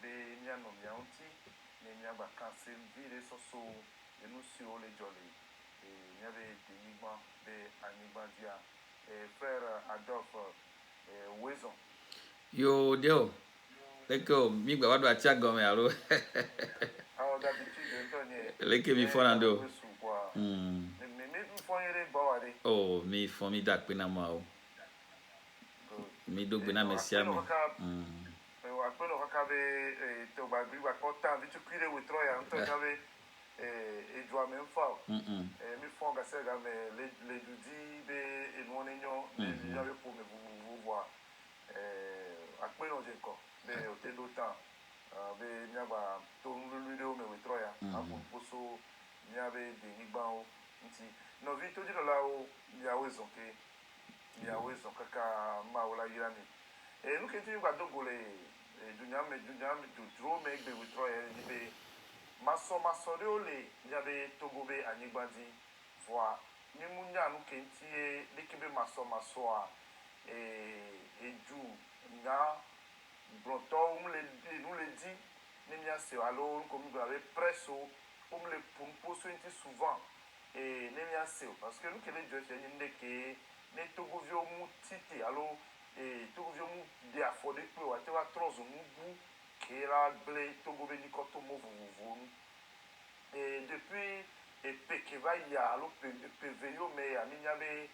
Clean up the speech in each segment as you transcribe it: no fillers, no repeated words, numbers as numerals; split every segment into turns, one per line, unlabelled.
be mia no mia unti ne mia ba kanse vire soso enu si o le jolly mia be denigba be anigba dia frère Adolphe Wezon
yo dio leko mi gba wadu atia gome alo
ah d'habitude Antonio
leke mi fonando
me fonere bawade
oh mi fon mi dak pena ma o mi do gbena mesia me
aquello che cave to ba gri ba porta vitu quire we troia to cave e giù a me fa mi fonga se ga me le dudi be e non egno ne ave pour me vous voir aquello je ko be o te do ta be mi aba to lu lu me we troia a po poso mi ave de ni ba o nti no vitu di la o mi a wezo ke mi a wezo kaka ma wala yirani e nu ke ti gba dogole dunyame do dro me gbe we troia ni be maso de ole nyabe togobe anyigbadi voa ni munya nu kentie lekebe maso a eju nga broto nu le di ni mia se alo ko mi grave presso le pompo inti souvent et ni mia se parce que nu kele jo se ni ndeke ne togovio mu tite alo togovio mu de afode pe wa te wa trozo mu bu kera ble togobe ni koto mo vovovo et depuis pekeva ya alo peveyo me aminyabe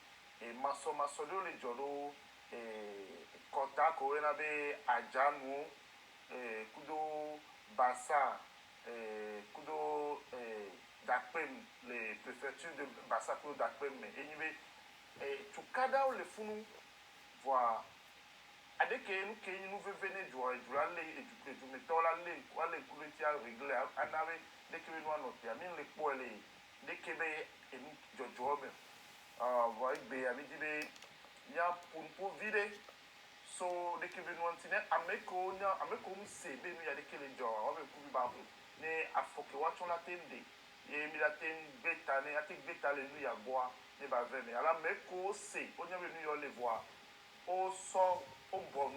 maso do le jolo kota ko na be ajanu kudo basa kudo dakpem les préfectures de basa kudo dakpem me enibe tukada o le funu voir adeke nu ke nu vevene jura le eju metola le kwale kuleti a regle anabe deke we no anote ami le poele deke be enu jojo be voi be ami dibe ya punpo vide so deke we no antine ameko mse be nu ya deke le jo o be kubi ba ne afoke wa chona tende e mi la ten beta ne ati beta le nu ya boa ne ba veme ala meko se onya be nu yo le voir au sort au bon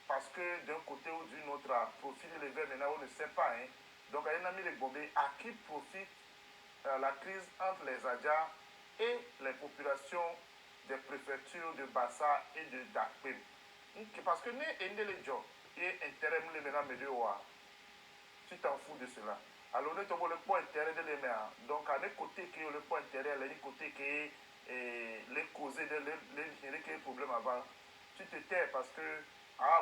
parce que d'un côté ou d'une autre profite les verts maintenant on ne sait pas hein. Donc il y a mis les bombés à qui profite la crise entre les Adja et les populations des préfectures de Bassa et de Dakpem parce que ne les gens et intérêt les maintenant me tu t'en fous de cela alors ne tombe le point intérêt de les mains donc à les côtés qui ont le point intérêt les côtés qui les causer de les gérer quel problème avant tu te tais parce que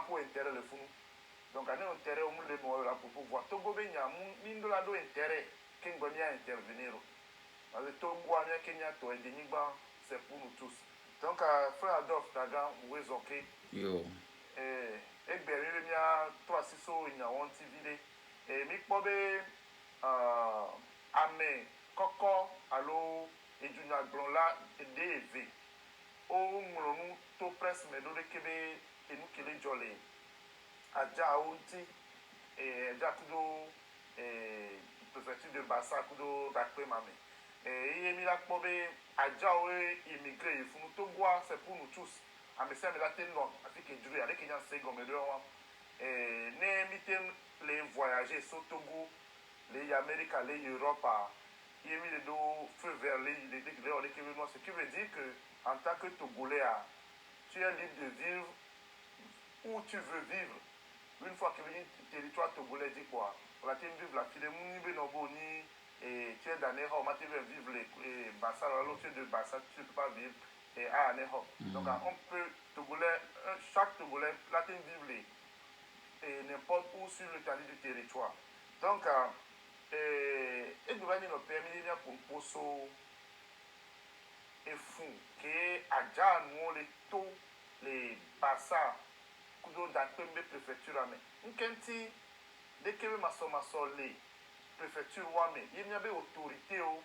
pour intérêt le fou donc on a intérêt au monde de là pour pouvoir Togo benya mindo la do intérêt qui va bien intervenir parce que Togo a bien Kenya to et denigba c'est pour nous tous donc frère Adolphe Tagan Wezoke
yo
et bien il y a 360 il y a un TV et mi pobe ame koko allo et du blon là DV o ngolonu to press me do kebe enu kele jole aja onti aja kudo préfecture de Bassa kudo dakpe mame yemi la pobe aja o immigré funu to gwa c'est pour nous tous amese me la ten non afike duru avec Kenya se gomedo ne mitem les voyager so Togo les Amérique les Europe yemi le do feu vers les ce qui veut dire que en tant que Togolais, tu es libre de vivre où tu veux vivre. Une fois que le territoire togolais dit quoi, on a vivre la file, et tu es dans les rangs, tu veux vivre les Bassa, l'autre tu es de Bassa, tu ne peux pas vivre à Aného. Donc on peut, Togolais, chaque Togolais, là tu vivre n'importe où sur le du territoire. Donc, et nous allons permettre pour poso et fou que aja nous les taux les Bassa kudo dakpembe préfecture ame nkenti dekebe maso les préfecture wame yenyabe autorité o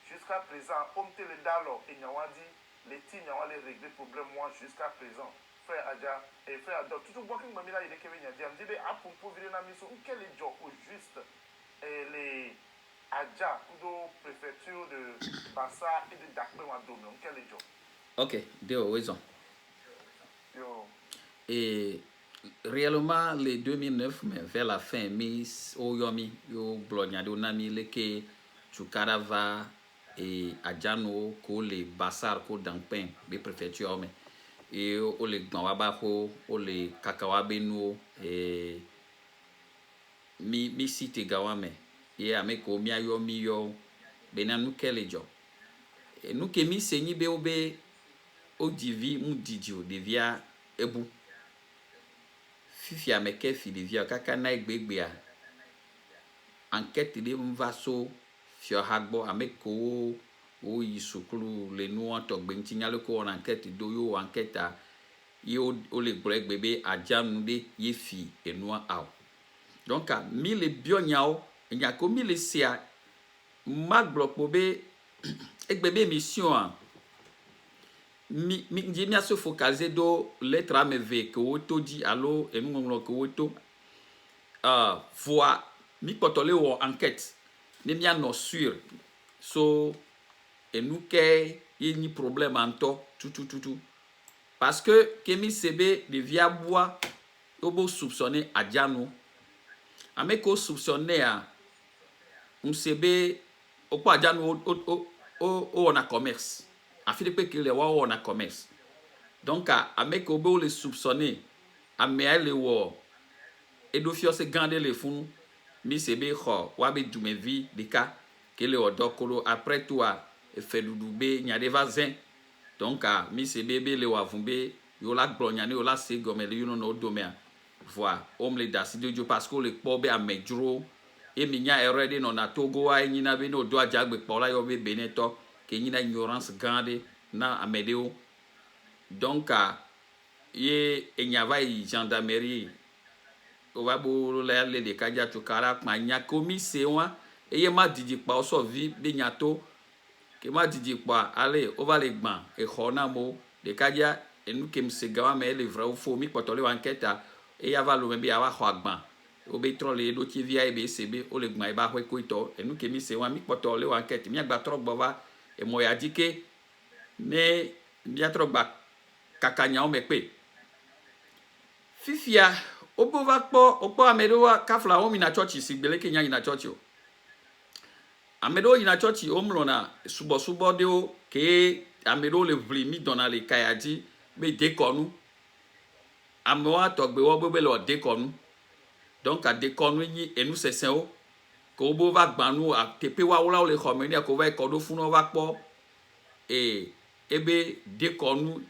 jusqu'à présent omte le dalo et nyawadi les ti nyawale régler problème moi jusqu'à présent frère Adja et frère Adolphe tout bon que mamila il dekebe nyadi am dibe apumpo vire na miso nkele jo au juste et les Adja kudo préfecture de Bassa et de Dakpe Wadome nkele jo
ok deo wezo
yo
réellement, les 2009, mais vers la fin, Oyomi, yo Blognado Nami, Leke, Chukarava, et Adjano, ko le Bassar, ko Dangpen, les préfectures, mais, et o le Gbanwabaho, o le Kakawabeno, et mi site Gawame, et Ameko, Miayomi, yo, Benanu Kelejo. Et nous, Kemi, Seni, Beobe, o Divi, Moudidio, Devia, Ebu. Fifia meke filivia kaka na egbegbe enquête de mvaso fio hagbo ameko o yisukulu le nu to gbentia le ko enquête do yo enquête yo o le gbegbe ajanu de yefi enua aw donc a mi le bionyao nya ko mi le sia magblok bobe egbebe mission mi a se focaliser do lettre AMV que auto dit allo et nous que auto voix mi potole ou enquête mi a no sûr so et nous que il ni problème en to tout parce que kemi sebe de via bois obo soupçonner adjano ameko soupçonner a sebe o kwa adjano o na commerce a Philippe que le wa na commerce donc a mec obo le soupçonner a me le wo edofio se gande le fun mi sebe kho wa be dumevi de ka que le odokolo après toi fait dudube nya de vazin donc a mi sebe be le wa vumbe yo la glonyane yo la se gomele you no domea voi om le dasido jo parce que le pobe a medro e mi nya erede no na togo a nyina be no do ajagbe pola yo be beneto que nyina ignorance grande na amedeo donc ye enyava gendarmerie o va bo le de kaja tukara ma nya commise wa eye ma didi pa o so vi be nyato ke ma didi pa ale o va le gban e khona mo de kaja enu kem se gawa me le vrai ou faux mi potole enquête e ya va lo me be ya va khwa gban o be trole do ti via e be sebe o le gban e ba hwe ko ito enu kemi se wa mi potole enquête mi agba tro gbo e mo ya dike ne bien trop bas kakanya o mekpe fifia obo va po amedo wa kafla o mi na church sigbele kenya ina church o amedo ina church o mlo na subo de o ke amedo le vli mi dona le kayadi be dekonu amewa togbe wo be le dekonu donc a dekonu yi enu sesen o ko obo va gbanu a tepe wa wala o le khomeni ko va kodo funo va po et ebe dekonu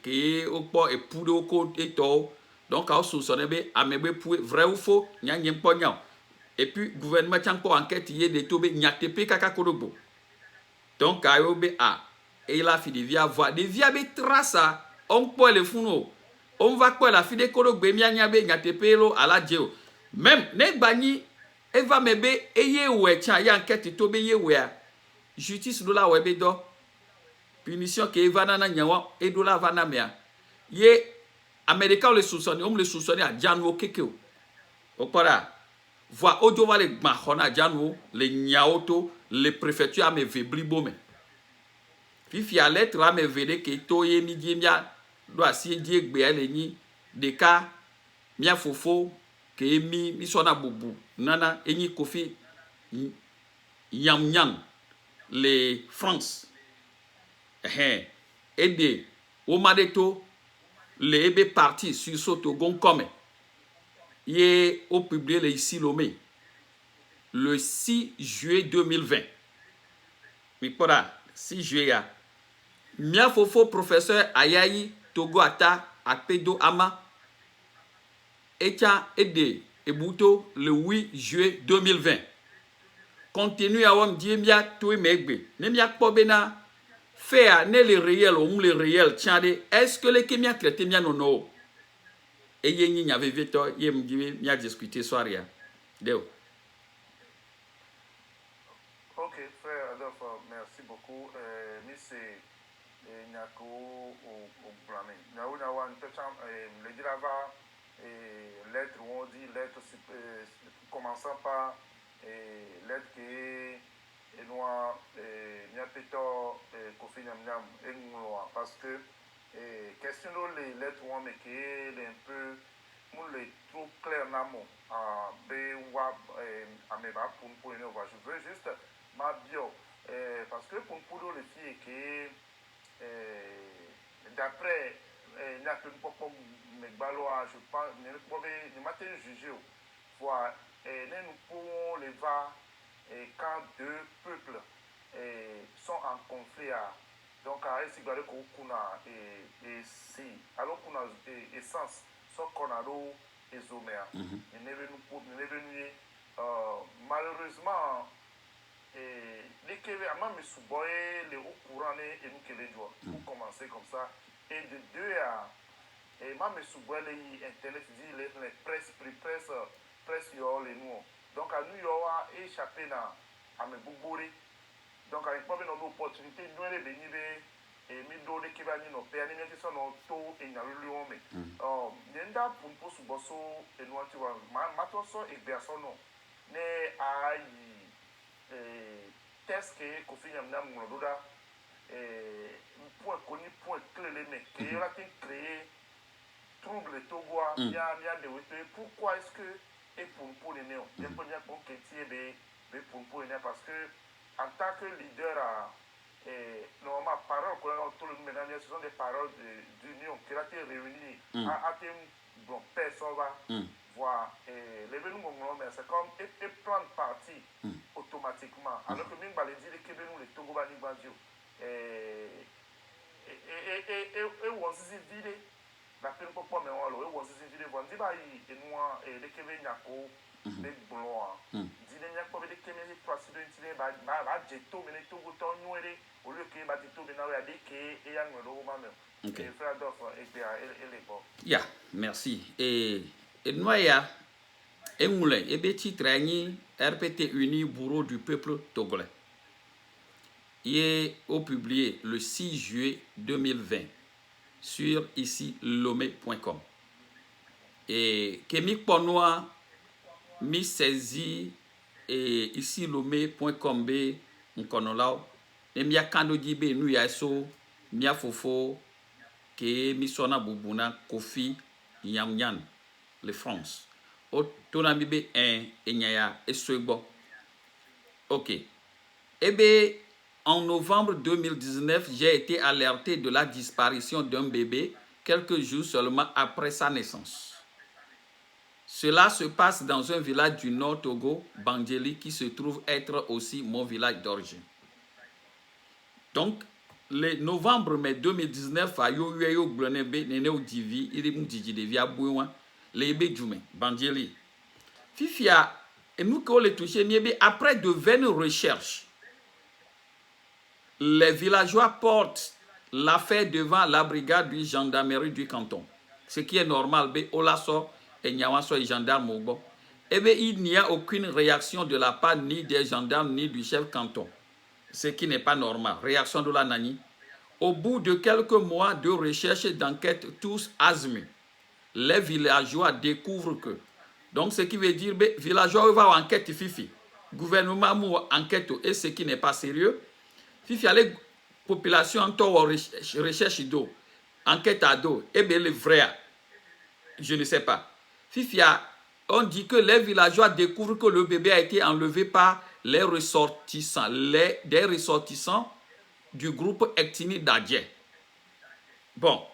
que o po e pudo ko eto donc a soupçonné be amebe pou vrai ou faux nya nyem pognan et puis gouvernement tient pour enquête yé de tobe nyatepe kaka kodobo donc a yo be a et la fi de via voix de via be trace on po le funo on va quoi la fi de kodogbe nya be nyatepe lo ala jeo même ne gbani e va mebe eye we tia ya enquête tobe ye we justice do la we be do punition que Evana na nyawa edola vana mea ye américain le soupçonné on le soupçonné à Janwo kekeo opara voix audio va le mahona Janwo le nyaoto le préfecture a me veblibo me fifi a lettre a me vede que to ye mi die mia do asi die gbe ele ni de ka mia fofo que mi sona bubu nana eni kofi yam le France et au madeto le ebe parti sur soto gon comme ye au publié le ici lomé le 6 juillet 2020 mi pora 6 juillet mia fofo professeur ayayi togo ata apedo ama etia ede ebuto le 8 juillet 2020 continue à wam die mia to megbe ne mia pobena faire ne le réel ou le réel tiens est-ce que les kémia traité mia nono et yengi n'y avait veto yem dit mia discuter soiria deo
ok frère Adolphe merci beaucoup c'est nyako au blâmer nyao nyawa ntacham le dirava lettre où on dit lettre commençant par lettre qui et noir nya peto kofi nyam parce que question les lettres où on met qui est un peu les trop clair en amont. Je veux juste ma bio. Parce que pour les filles qui d'après il n'y a que mes balois, je pense, ne m'a jugé. Nous pouvons les voir quand deux peuples sont en conflit. Donc, à essayer de kuna et si alors qu'on a essence, soit qu'on a l'eau et zomère. Malheureusement, les Québécois, même sous-boyés, les hauts courants et nous qui les jouons, pour commencer comme ça. Et de deux à et même sous-boyés, les internet, les presse, les nous. Donc, à New York, échappé à mes boubourés. Donc, avec pas une opportunité, nous allons venir et mi do de kibani no pe ani meti so no to enyalu ome nenda pumpo suboso enuati wa mato so egbeaso no ne ayi test que kofi nyamna munododa point connu point clé les mecs qui a été créé trouble togoa bien de pourquoi est-ce que et pour les néo les premiers pour que tu be pour les parce que en tant que leader normalement, paroles tout le monde, ce sont des paroles d'union qui ont été réunies à bon, personne va voir l'événement, mais c'est comme et prendre parti automatiquement. Alors que même les dire que nous les Togo Bani Banjo et on s'est dit la peine pour pas mais on s'est dit bon dit bah et nous et les Québécois n'ako les blancs dit les n'ako les Québécois trois si les bah jeto mais les Togo ton nous au lieu que Batito maintenant a dit que et y a un nouveau même et frère d'offre et les bon.
Ya, merci. Et noya et moulin et petit traîni RPT uni bureau du peuple togolais. Il est au publié le 6 juillet 2020 sur ici lomé.com. Et Kémy Ponoa mi saisi et ici lomé.com b nkonolao et mia kando dibe nu ya so mia fofo ke mi sona bubuna Kofi Nyamnyan le France o tona mi be enyaya eswegbo. OK. Eh en novembre 2019, j'ai été alerté de la disparition d'un bébé quelques jours seulement après sa naissance. Cela se passe dans un village du Nord Togo, Bandjeli, qui se trouve être aussi mon village d'origine. Donc, le novembre 2019, à yo glonebe nene o divi, il est mudiji de via bouin, lebe djume, Bandjeli. Fifia, et nous qu'on les touché, après de vaines recherches, les villageois portent l'affaire devant la brigade du gendarmerie du canton. Ce qui est normal, Olaso et Nyawaso et gendarmes au bon. Eh bien, il n'y a aucune réaction de la part ni des gendarmes ni du chef canton. Ce qui n'est pas normal. Réaction de la Nani. Au bout de quelques mois de recherche et d'enquête, tous azimuts, les villageois découvrent que. Donc, ce qui veut dire, villageois va enquête fifi. Gouvernement mou enquête et ce qui n'est pas sérieux. Fifi les population en temps recherche d'eau, enquête à dos, et bien le vrai, je ne sais pas. Fifi on dit que les villageois découvrent que le bébé a été enlevé par les ressortissants, des ressortissants du groupe ethnique d'Adjé. Bon,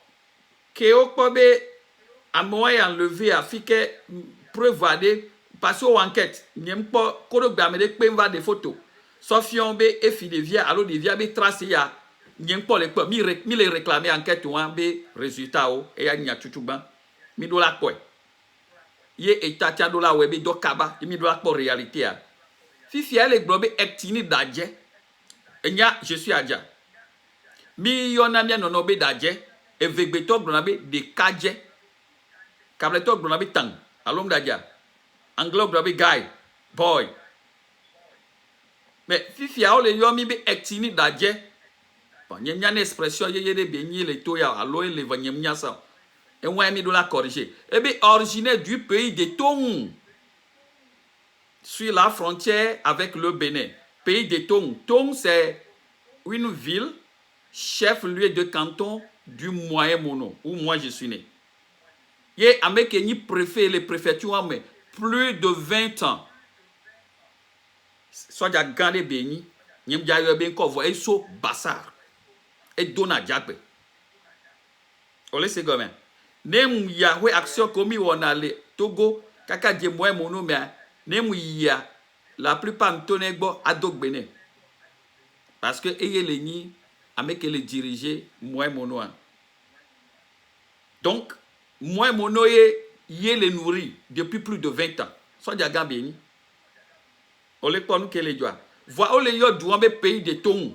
Kéo Kobe a moyen enlevé à Fike preuve passer aux enquêtes. N'aime pas qu'on ait des photos. Sofion be et Fidevia, alors Devia be tracé ya, n'aime pas les quoi, mi les réclamer enquête ou un be résultat et ya nya chuchuban, mi do la quoi. Ye etatia do la webe do kaba, mi do la quoi réalité a. Fifi a les globes ectini d'adje, et nya je suis adja. Mi yona mia nonobe d'adje, et vegbeto glonabe de kadje, kableto glonabe tang, alom d'adja, anglo glonabe guy, boy. Mais Fifi a les yomi be ectini d'adje, bon, y a une expression, y a des beignets, les toya, aloe, les vanyemnia ça. Et moi, je dois la corriger. Eh bien, originaire du pays de Tong, sur la frontière avec le Bénin. Pays de Tong. Tong, c'est une ville, chef-lieu de canton du Moyen Mono, où moi je suis né. Yé avec ni préfet les préfectures mais plus de 20 ans. Soit déjà gardé béni, n'y a eu bien qu'on voit et so bassar et donna diable. Olé c'est comme nem Yahweh action commis on a les Togo kaka di moi mono mais nem ya la plupart m'tonegbo adok bene parce que ayé les ni avec les diriger moi mono. Donc moi mono yé les nourrit depuis plus de 20 ans. Soit déjà gambéni. Olé pour nous que les doigts. Vois olé yo douambe pays de Tongue.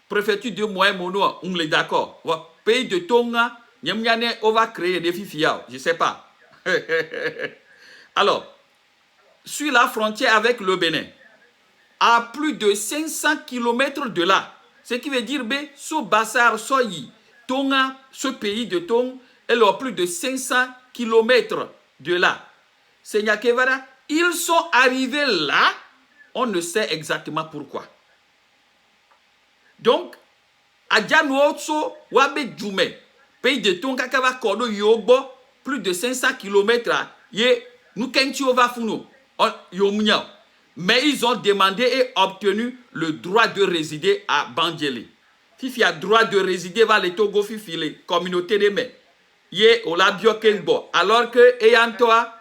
Préfecture de moyen mono, on est d'accord. Pays de Tonga, on va créer des fifia, je ne sais pas. Alors, sur la frontière avec le Bénin, à plus de 500 km de là, ce qui veut dire que ce Bassar Soyi, Tonga, ce pays de Tonga, est à plus de 500 km de là. Seigneur Kevara, ils sont arrivés là, on ne sait exactement pourquoi. Donc, à Djanouotso, Wabe Djoumé, pays de Tonga, Kava Kodo Yobo, plus de 500 km, nous Kentio Vafuno, mais ils ont demandé et obtenu le droit de résider à Bandjeli. Fifi a droit de résider vers les Togo Fifi, les communautés de mai. Yé, Ola Biokenbo. Alors que, ayant toi,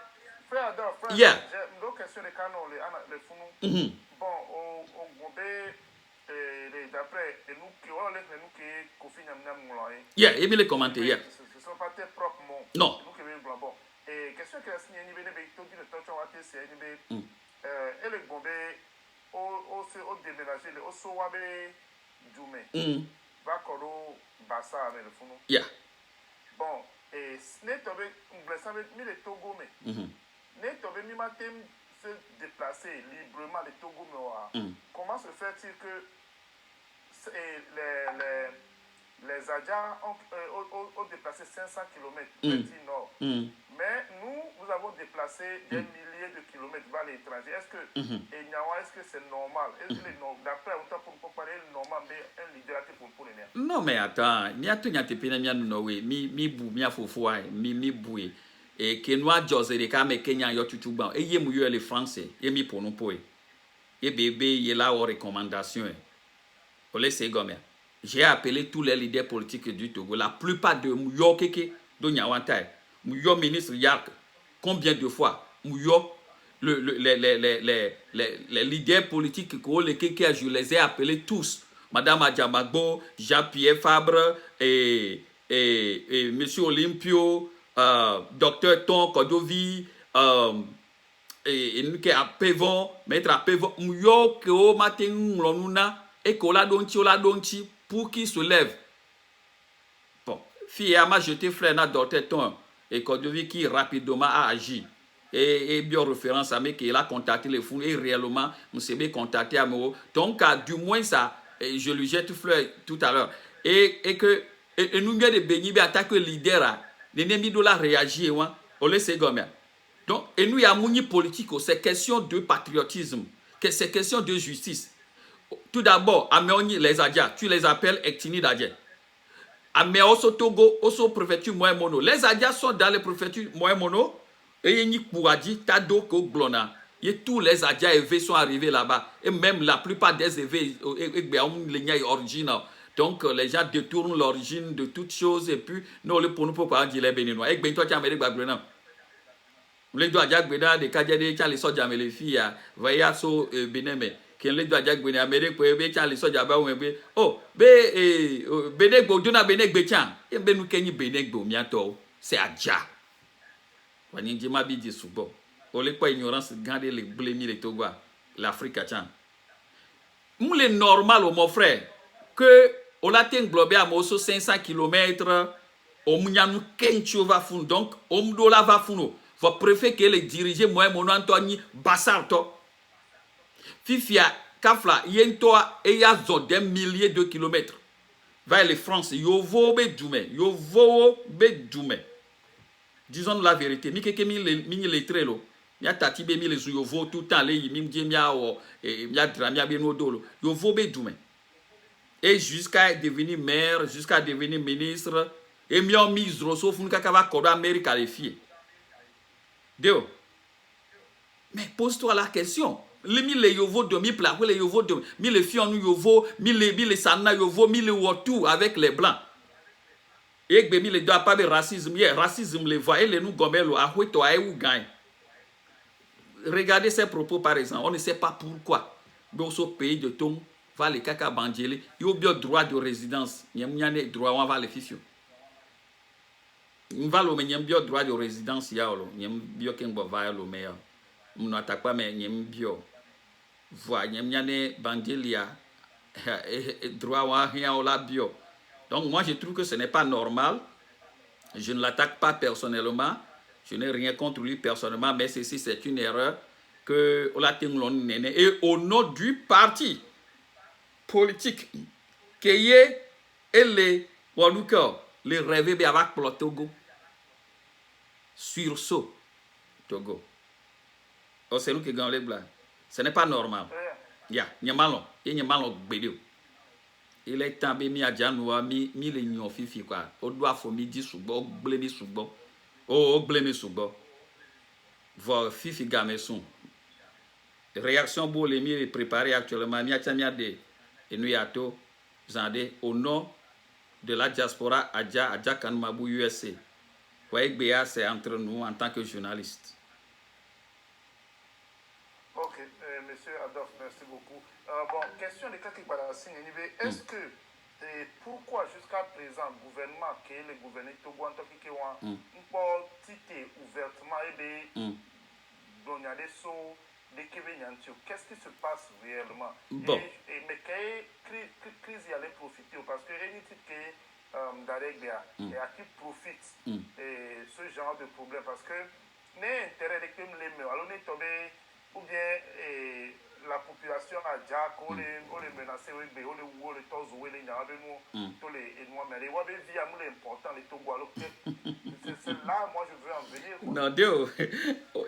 frère,
yeah.
j'ai une autre question de canon, les Founou. Bon, au Gombe, d'après, nous qui Kofi Nyam Moulay.
Yeah, et bien les commenter, yeah.
Ce ne sont pas tes propres mots.
Non.
Nous qui venons blanc. Bon, et question que la signe, il y a des gens qui ne t'ont pas été, et le Gombe, au déménager, au Sowabe Djoumé, va Kodo Bassa avec le Founou.
Yeah.
Bon, et ce n'est pas mis les Togo, mais n'est pas mis se déplacer librement les Togo, mais comment se fait-il que les Adja ont déplacé 500 km du nord, mais nous avons déplacé des milliers de kilomètres vers l'étranger. Est-ce que c'est normal? Est-ce que d'après on pour parler normal, mais un leader pour les nerfs?
Non, mais attends, mi a tenu à te péner mi bou, mi a foufoua, mi boué. Et que nous a José de Kame Kenya yo tutuban. Et yé mouillé les Français, et mi pour nous poé. Et bébé, y est là aux recommandations. Pour les ségomères. J'ai appelé tous les leaders politiques du Togo. La plupart de Mouyo Keke, de Nyawantay, Mouyo ministre Yark, combien de fois Mouyo, les leaders politiques que je les ai appelés tous. Madame Adjamagbo, Jean-Pierre Fabre, et Monsieur Olympio, Docteur Ton Kodovi, et nous qui à Pévon, maître à Pévon, Mouyo Keo Matin Lonuna, et Kola Donchi, pour qu'il se lève. Bon, fille m'a jeté frère na Docteur Ton, et Kodovi qui rapidement a agi. Et bien référence à moi qu'il a contacté les fous, et réellement, nous s'est contacté à moi. Donc, du moins, ça, je lui jette fleur tout à l'heure. Et nous avons des bénis, attaque leader, l'ennemi de la réagir, on laisse gomme. Donc, et nous, il y a un politique, c'est question de patriotisme, c'est question de justice. Tout d'abord, les Adja, tu les appelles Ektini d'Adja. Mais aussi Togo, aussi préfecture Moyen Mono. Les Adja sont dans les préfectures Moyen Mono. Et il y a tous les Adja EV sont arrivés là-bas. Et même la plupart des EV originaux. Donc les gens détournent l'origine de toutes choses. Et puis, nous, pour nous, pas dire les Béninois. Et bien, toi, tu as Amérique Bagrenam. Les doigts Jack Bénin, des Kadiadé, tu as les soldats, mais les filles, voyez, so Bénin, mais qui les doigts Jack Bénin, Amérique, tu as les soldats, oh, Bénin, Boduna, Bénin, Béchan. Et bien, nous, Kenny Bénin, bientôt. C'est Adja. Wanyinji mabi di subo. Ole kwa ignorance gande les blemi les Togo, l'Afrique tchan. Moule normal mon frère que on a ten globé à moso 500 km au munyanu kencho va fun donc au mdola va funo. Va préférer que les diriger moi mon Anthony Bassarto. Fifia Kafla yentoa et ya zo des milliers de kilomètres. Vers les France yovo be djume. Disons la vérité. Mi keke mi le trelo. Mi a tati be mi le yovo tout temps le mi mdi mi a o mi a dra mi a be no dolo. Yovo be djume. Et jusqu'à devenir maire, jusqu'à devenir ministre, et mi on mi zroso fun kaka va kodo Amérique les filles. Deo. Mais pose-toi la question. Mi le yovo de mi pla, le yovo de mi le fion yovo, mi le sana yovo, mi le wotu avec les blancs. Et que mi le doit pas de racisme, racisme le voit et le nous gomelo a huito a ou gagne. Regardez ces propos par exemple, on ne sait pas pourquoi. Dans ce pays de ton va les kaka bandjele, il y a bien droit de résidence, il y a droit on va les fifio. On va le mais il y a bien droit de résidence il y a bien qu'un va le meilleur. On n'attaque pas mais il y a bien. Voilà, il y a des bandjelia droit on rien la bio. Donc moi je trouve que ce n'est pas normal. Je ne l'attaque pas personnellement. Je n'ai rien contre lui personnellement, mais ceci, c'est une erreur que et au nom du parti politique qui est les rêver avec le Togo. Sursaut Togo. Oh, c'est nous qui gagnons les blancs. Ce n'est pas normal. Il y a mal. Il est temps de mi adjanoua mi le nyon fifi quoi. O doit faut mi di subo, blemi subo. Oh, blemi subo. Voir fifi gameson. Réaction pour les mi préparée actuellement mi atamia de enuyato zande au nom de la diaspora Adja Kanmabou USA. Voyez BA c'est entre nous en tant que journaliste.
Ok, monsieur Adolphe, merci beaucoup. Bon, question de Kaki Badassin, est-ce que pourquoi jusqu'à présent le gouvernement qui est le gouvernement Togo en tant que on peut citer ouvertement et des donner sauts des qu'est-ce qui se passe réellement?
Bon.
Mais quelle crise y allait profiter parce que rien que d'Areglia et à qui profite ce genre de problème parce que n'est intérêt de que les mecs alors n'est tombé ou bien la population a déjà qu'on les menacé ou les ou les tous ou les n'a de nous tous les et moi mais les wa vie à nous l'important les Togo alors c'est là moi je veux en venir quoi.
Non Déo,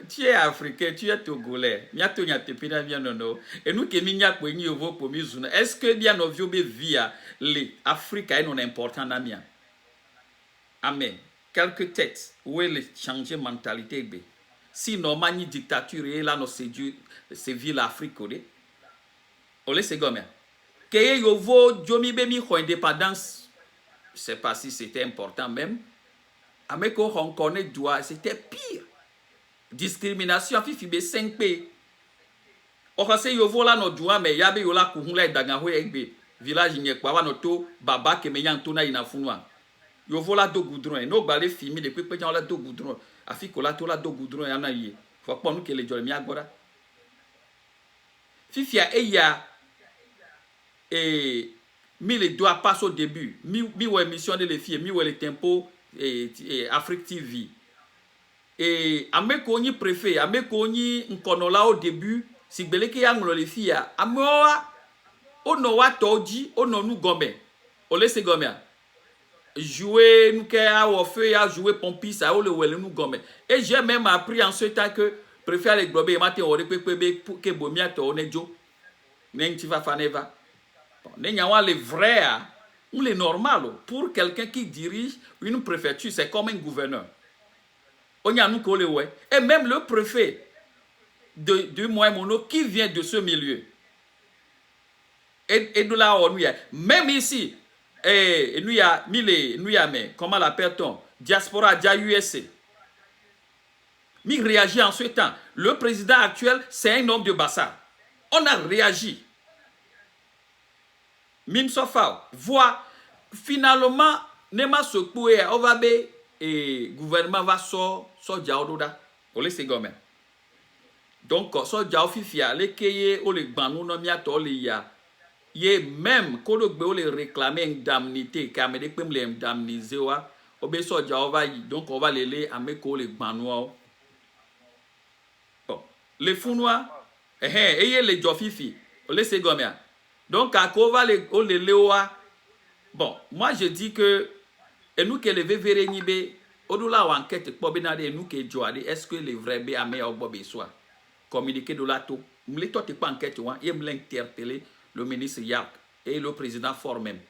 tu es africain, tu es togolais. Nya to nya te pina bien non. Et nous qui minya ko nyi ovo po mizuna. Est-ce que bien no vio be via les Africains non important na mia? Amen. Quelques têtes où les changer mentalité be. Si normalement dictature et là no c'est ville Afrique odé. Olé c'est gomme. Que yovo jomi be mi ko indépendance. Je sais pas si c'était important même. Avec on connaît droit, c'était pire. Discrimination fifi be 5p. O se yo vola no droit mais yabe yo la kuhunla danga ho egbe. Village nye kwa no to baba ke meyan to na ina funwa. Yo vola do goudron no gba le fimi de pepe jan la do goudron. Afi ko la to la do goudron ya na yi. Faut pas nous que les jole mi agora. Fifi a eya mi le doit pas au début. Mi ou émission de les filles, mi ou le tempo et Afrique TV. Et ameko ni préfet, ameko ni nkonola au début, si beleke ya ngolo les filles, amoa ono wa toji, ono nu gombe. Ole se gombe. Jouer nous ke a au feu ya jouer pompis a ole wele nu gombe. Et j'ai même appris en ce temps que préfère les globes matin ore pepe que bomia to onejo. Nengi va faneva. Nenyawa les vrais ou les normales pour quelqu'un qui dirige une préfecture, c'est comme un gouverneur. Et même le préfet de Moïmono qui vient de ce milieu. Et de là, même ici, nous y a, comment l'appelle-t-on? Diaspora, dia USA. Mais réagit en ce temps. Le président actuel, c'est un homme de Bassa. On a réagi. Mim Sofa, voit finalement, Nema Sokoué, Ovabe, et gouvernement va so diaododa. Ole se gomen. Donc, so diao fifia, le keye, o le banou no miato le ya. Ye même, kodok be o le réclamer indemnité, car de pem le indemniser wa, obe so diao va yi. Donc, on va le ameko le banou. Bon, les founois, eye le jofifi, ole se gomen. Donc, à quoi le léoa? Bon, moi je dis que, et nous qui les vévérénibé, au-delà enquête, et nous qui joadé, est-ce que les vrais bé amé au bobé soit communiqué de la tout? M'le toi pas enquête, et me l'interpeller le ministre Yark et le président fort même,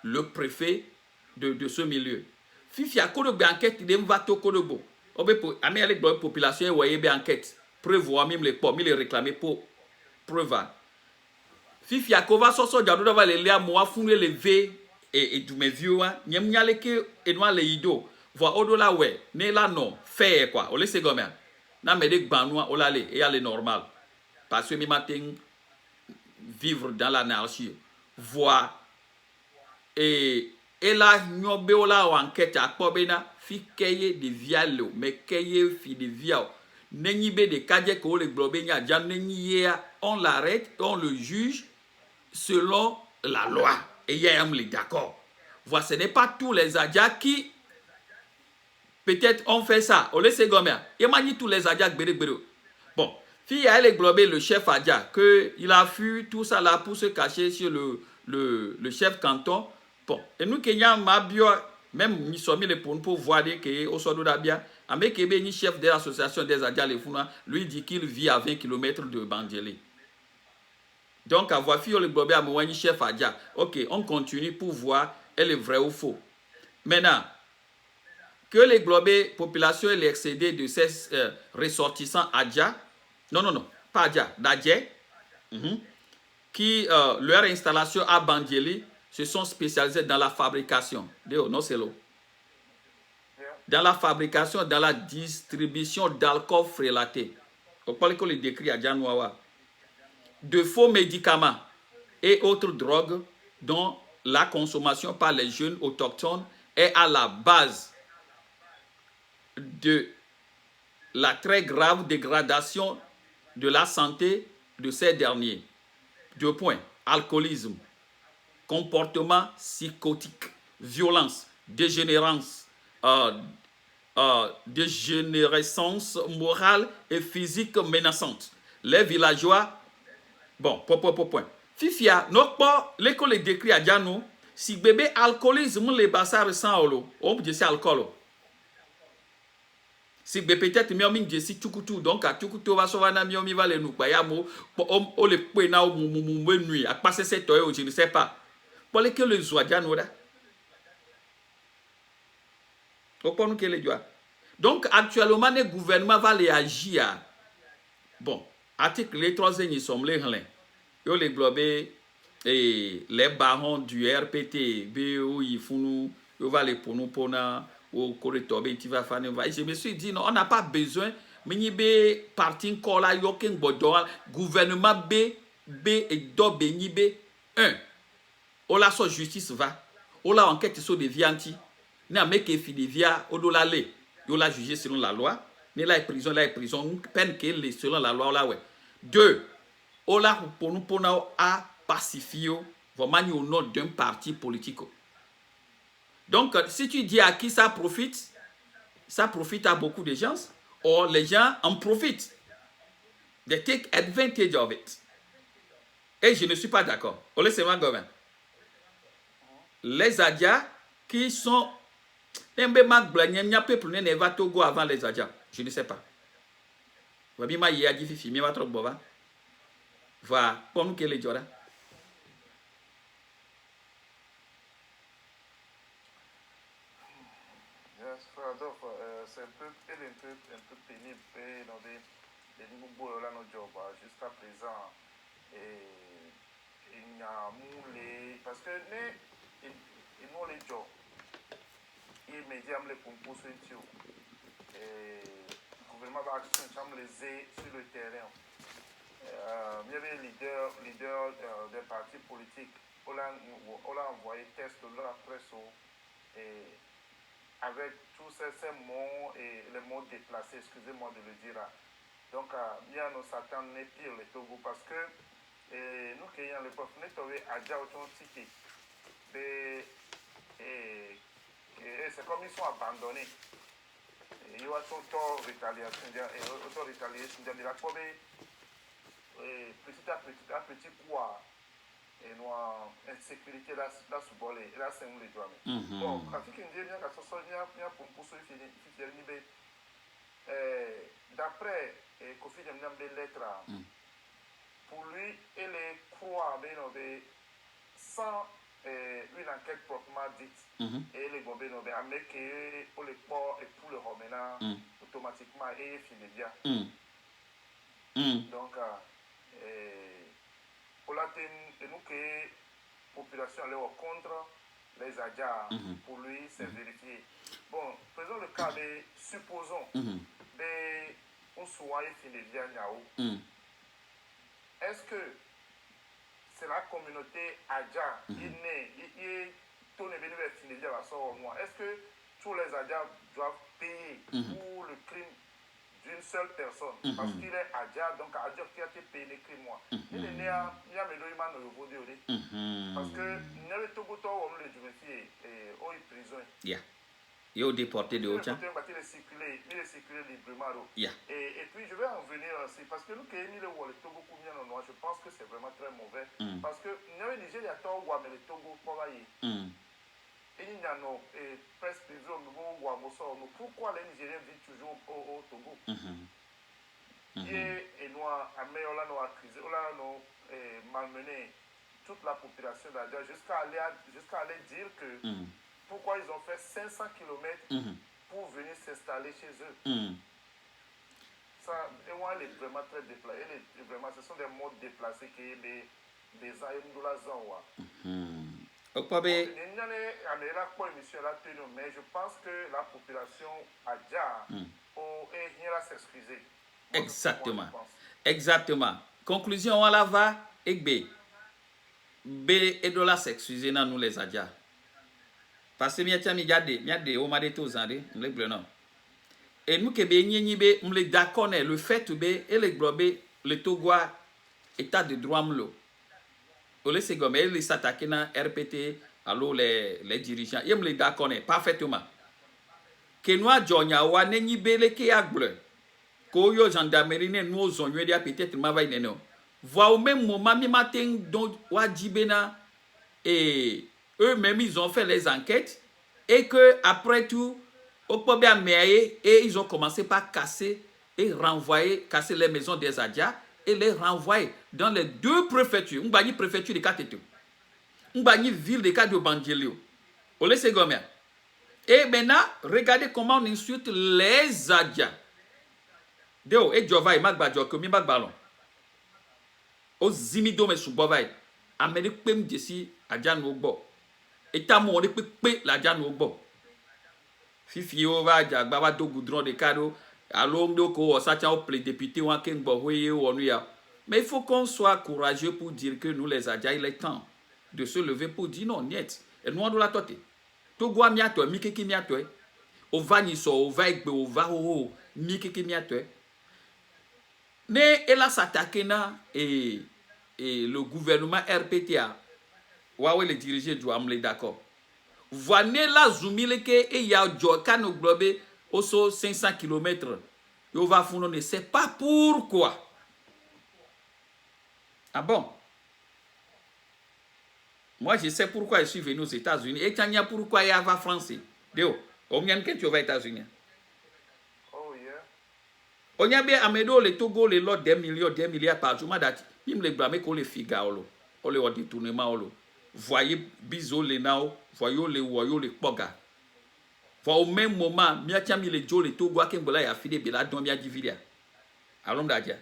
le préfet de ce milieu. fifia kodo be enquête de va to kodo bo obe po ami ale gbo population voyez be enquête preuve même les po mi les réclamer pour preuve fifia ko va so jadu va le lia mo afunu lever et du mes vieux nyem nyale ke enwa le ido voit odola we ne la non fait quoi o le se gomen na me de gbanwa o la le et aller normal parce que mi matin vivre dans l'anarchie voir et la nyobe ola enquête akpobena fi keye de vialo mais keye fi de viao nenyi be de kadje ko le globenya jan nenyi on l'arrête on le juge selon la loi et yam les d'accord voilà ce n'est pas tous les adja qui peut-être on fait ça on laisse gomer et mani tous les adja gbere bon fi a le globé le chef adja que il a fui tout ça là pour se cacher sur le chef canton. Bon, et nous, Kenya, même nous sommes les pour voir que au soir d'Abia, avec le chef de l'association des Adja Lefuna, lui dit qu'il vit à 20 km de Bandjeli. Donc, à voir le globé à mon chef Adja. Ok, on continue pour voir elle est vraie ou faux. Maintenant, que les globés population est excédée de ces ressortissants Adja, non, pas Adja, d'Adja, qui leur installation à Bandjeli se sont spécialisés dans la fabrication. Non, c'est l'eau. Dans la fabrication, dans la distribution d'alcool frélaté. Au point qu'on le décrit à Djanouawa. De faux médicaments et autres drogues dont la consommation par les jeunes autochtones est à la base de la très grave dégradation de la santé de ces derniers. 2 points. Alcoolisme, comportement psychotique, violence, dégénérescence morale et physique menaçante. Les villageois, bon, point. Fifia, non pas l'école est décrit à Djano, si bébé alcoolisme, les bassards sans olo, on dit c'est alcool. Si peut-être miomi djesi tukutu donc à tukutu va sovana miomi va le nukbayamo o le pena o mumu nuit à passer cette heure je ne sais pas pour que le zoadja noda au point que le doit donc actuellement le gouvernement va réagir bon article les 3 ils sont les relais yo les globés et les barons du RPT BO ils font yo va les pour nous au correcteur tu vas faire je me suis dit non on n'a pas besoin mais be parti kola yoken bodo gouvernement B et do beni B 1 ola so justice va ola enquête sur des vianti na make fi des via odola le yo la juger selon la loi ne la prison peine que les selon la loi là ouais 2 ola pour nous à pacifier vraiment au nom d'un parti politique. Donc, si tu dis à qui ça profite à beaucoup de gens, or les gens en profitent. They take advantage of it. Et je ne suis pas d'accord. Les Adja qui sont... Il y a peuple qui va Togo avant les Adja. Je ne sais pas. Voilà, comme que les Djora.
C'est un peu pénible dans des nouveaux là nos jobs jusqu'à présent et il y a moulé parce que nous les jobs ils médiament les concours sur et le gouvernement va action les sur le terrain il y avait leader des partis politiques on a envoyé test de la presse et avec tous ces mots et les mots déplacés, excusez-moi de le dire. Donc, bien nous s'attendons pire les Togo parce que nous qui avons le prof, nous avons déjà authentique. Et c'est comme ils sont abandonnés. Il y a auto-rétaliation, il a trouvé petit à petit quoi. Et nous avons insécurité là sous bolé et là c'est nous les doigts. Bon, quand il y a d'après Kofi Djemnyam des lettres pour lui et les croix sans une enquête proprement dite. Et les gobés n'ont pas amené que pour les ports et pour le roménant automatiquement et finir bien. Donc, pour la nous que la population est contre les Adja, pour lui, c'est vérifié. Bon, faisons le cas de, supposons, de un soin finir bien. Est-ce que c'est la communauté Adja qui naît, est-ce que tous les Adja doivent payer pour le crime d'une seule personne? Parce qu'il est Adja, donc Adja qui a été payé le crime. Il est né à parce que nous avons tout le temps le justifié et au prison.
Il est déporté de Ocha.
Il est circulé librement. Et puis je vais en venir aussi, parce que nous qui avons le Togo, je pense que c'est vraiment très mauvais. Parce que nous avons dit qu'il y a tant de le Togo pour aller. Et il y a nos presse privée au niveau où pourquoi les Nigériens vivent toujours au Togo? Et nous avons accusé, nous avons malmené toute la population d'Adja jusqu'à aller dire que pourquoi ils ont fait 500 km pour venir s'installer chez eux. Ça, et moi, elle est vraiment très déplacée. Ce sont des modes déplacés qui sont des aïeux de la zone. Mais je pense que la population Adja est rien à s'excuser.
Exactement. Exactement. Conclusion, on la va et B. B et de la s'excuser dans nous les Adja. Parce que on m'a dit tous ans, les blancs. Et nous qui be on les d'accord le fait be et les globes le Togois état de droit mlo. Au lieu c'est comme les s'attaquer dans RPT alors les dirigeants ils me les d'accord parfaitement. Que nous a jonya wa nenyi be le ke agble. Ko yo gendarmerie ne nous zonyo dia peut-être ma va non. Voir au même moment mi matin donc wa dibena et eux-mêmes ils ont fait les enquêtes et que après tout et ils ont commencé par casser et casser les maisons des Adja et les renvoyer dans les deux préfectures. Une préfecture de Katetou, une ville de Kado Bangelio. Et maintenant, regardez comment on insulte les Adja. Deo et Jova et Magbadjo comme Magballon. Au Zimido mais Subovai. Amérique pem d'ici Adja Nobo. Et Tamo on est la Adja Nobo. Fifi va jagba do goudron de cadeau alom do ko sacha au plé député ou ken bohoye onuya. Mais il faut qu'on soit courageux pour dire que nous les Adja il est temps de se lever pour dire non niet et nous on doit la toter to gwa miato mi keke miato o va ni so o va egbe o va ho mi keke miato ne ela s'attaquer na et le gouvernement RPTA wawe les diriger du amle d'accord. Voyez la zoumileke et ya djokano globe oso 500 km. Yo va founo ne sait pas pourquoi. Ah bon? Moi je sais pourquoi je suis venu aux États-Unis. Et tu pourquoi il y a va français. Deo, combien que tu vas aux États-Unis?
Oh yeah.
On y a bien amédo le Togo les lots des milliards par jour. Madati, il me les blâme qu'on les figaro. On les détournement. Voyez biso les nao, voyez les woyo les poga. Au même moment, miatia mi le jo le Togo a kembola ya fide bela don mia dividia. Alom dadia.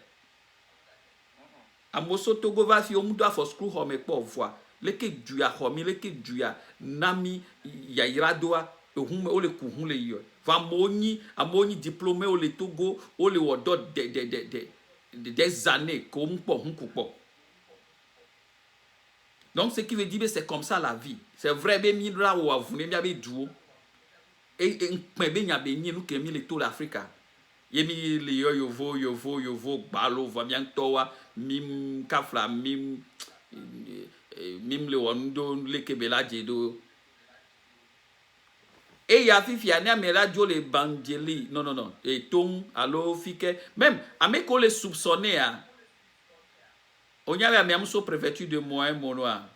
Amoso Togo va fi omudo for screw home po voix. Leke duya homi leke duya nami ya iradoa ehun o le kuhun le yo. Va amoni diplômé o le Togo o le wodo des années comme po hun kupo. Donc, ce qui veut dire, c'est comme ça la vie. C'est vrai, mais mira ou vous n'aimez pas duo. Et mais bien y a bien nous qui mis les tours d'Afrique. Yemi le yovo balo va bien toa mim kafla mim le wondo le kebela jedo. Et y a fifi ane me radio le bangeli non et tom allo fike même ameko le soupçonné à on y avait même sur préfecture de moyen monoir.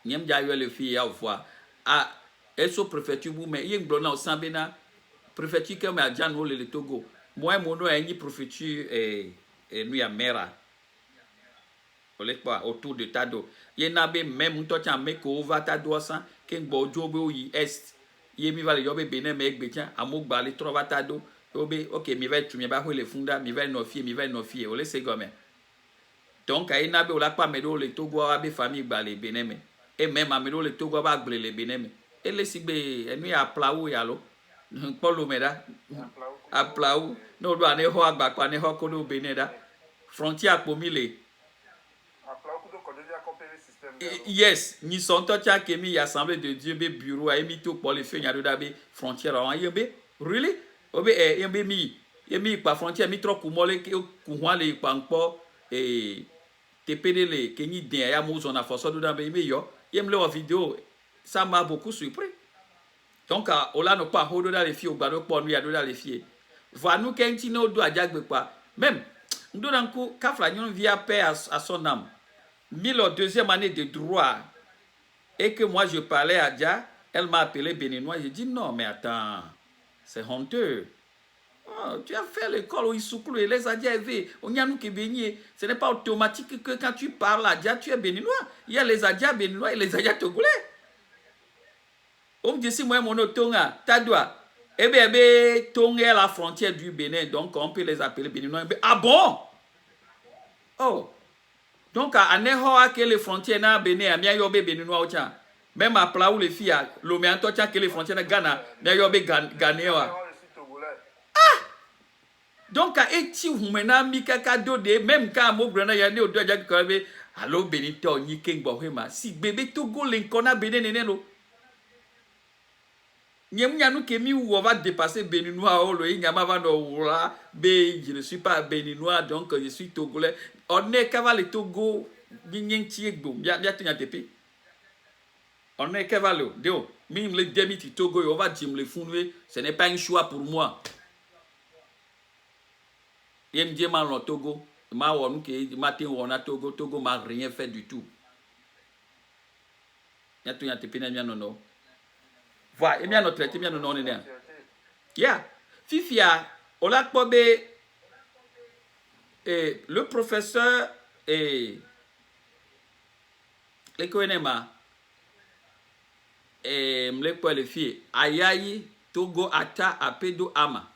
Nyem jayo le fille à voir à et sur préfecture vous mais y blona au sambena préfecture comme à Djano le Togo. Moyen mono a ni préfecture et nous ya mera. autour de Tado. Il y a même toi tiens mais qu'on va Tado ça qu'un beau job au est. Il mi va le yobe Benin mais betien amok ba le trova Tado. Yobe OK mi va tu mi ba le funda mi va no fie o le c'est comme. Donc il n'a pas pas medo le Togo abe famille ba le Benin mais et même amedo le Togo ba gble le Benin mais et le sigbe enu a plaou ya lo. Paulo meda a plaou no do ane ho agba kwa ne ho ko do Benin da. Frontière pour mille. Yes, ni son tocha kemi y assemblée de Dieu be bureau a emi to pour les feux nyado da be frontière en yembe. Really? Obe yembe mi pa frontière mi tro kumole ku hwan le pa npo TPD le keni den ya mo zona force do da be yo. Yem le vidéo ça m'a beaucoup surpris. Donc ola no pa hodo da les filles au gbado po nu ya do da les filles. Va nous kenti no do ajagbe pa. Même ndo danko kafla nyon via paix à son âme. Mis la deuxième année de droit et que moi je parlais à Dia, elle m'a appelé béninois. J'ai dit non, mais attends, c'est honteux. Oh, tu as fait l'école au Issouklu et les Adia éveillés. On y a nous qui bénier. Ce n'est pas automatique que quand tu parles à Dia, tu es béninois. Il y a les Adia béninois et les Adia togolais. On me dit si moi mon tonga, Tadoua. Eh bien, Tonga est la frontière du Bénin, donc on peut les appeler béninois. Ah bon? Oh. Donc, à Nehoa, que les frontières na Bénin, à Miayobe béninois au tien. Même à Plaou, les filles, l'homme en toi, que les frontières na Ghana, Miayobe Ghanéoa. Donc, à Eti, vous menez Mika Kadode, même quand mon grand yane au doigt de allo Benito, ni King Bohema. Si bébé Togo, l'incona Bénin, nénéno. Nyamou Kemi ou on va dépasser béninois, oh, le Yama va no là, je ne suis pas béninois, donc je suis togolais. On est cavale Togo, Ning Tiegbo, bien tepe. On est cavale, Dio, même le demi Togo, on va dire le fouler, ce n'est pas un choix pour moi. Il me dit mal au Togo, ma on que matin on a Togo m'a rien fait du tout. Y'a tout tepe na bien non. Voilà, et bien notre traité bien non on est. Yeah, Fifia, on l'a probé. Et le professeur et les Koenema et me pour les filles Ayayi Togo Ata Apedo Ama.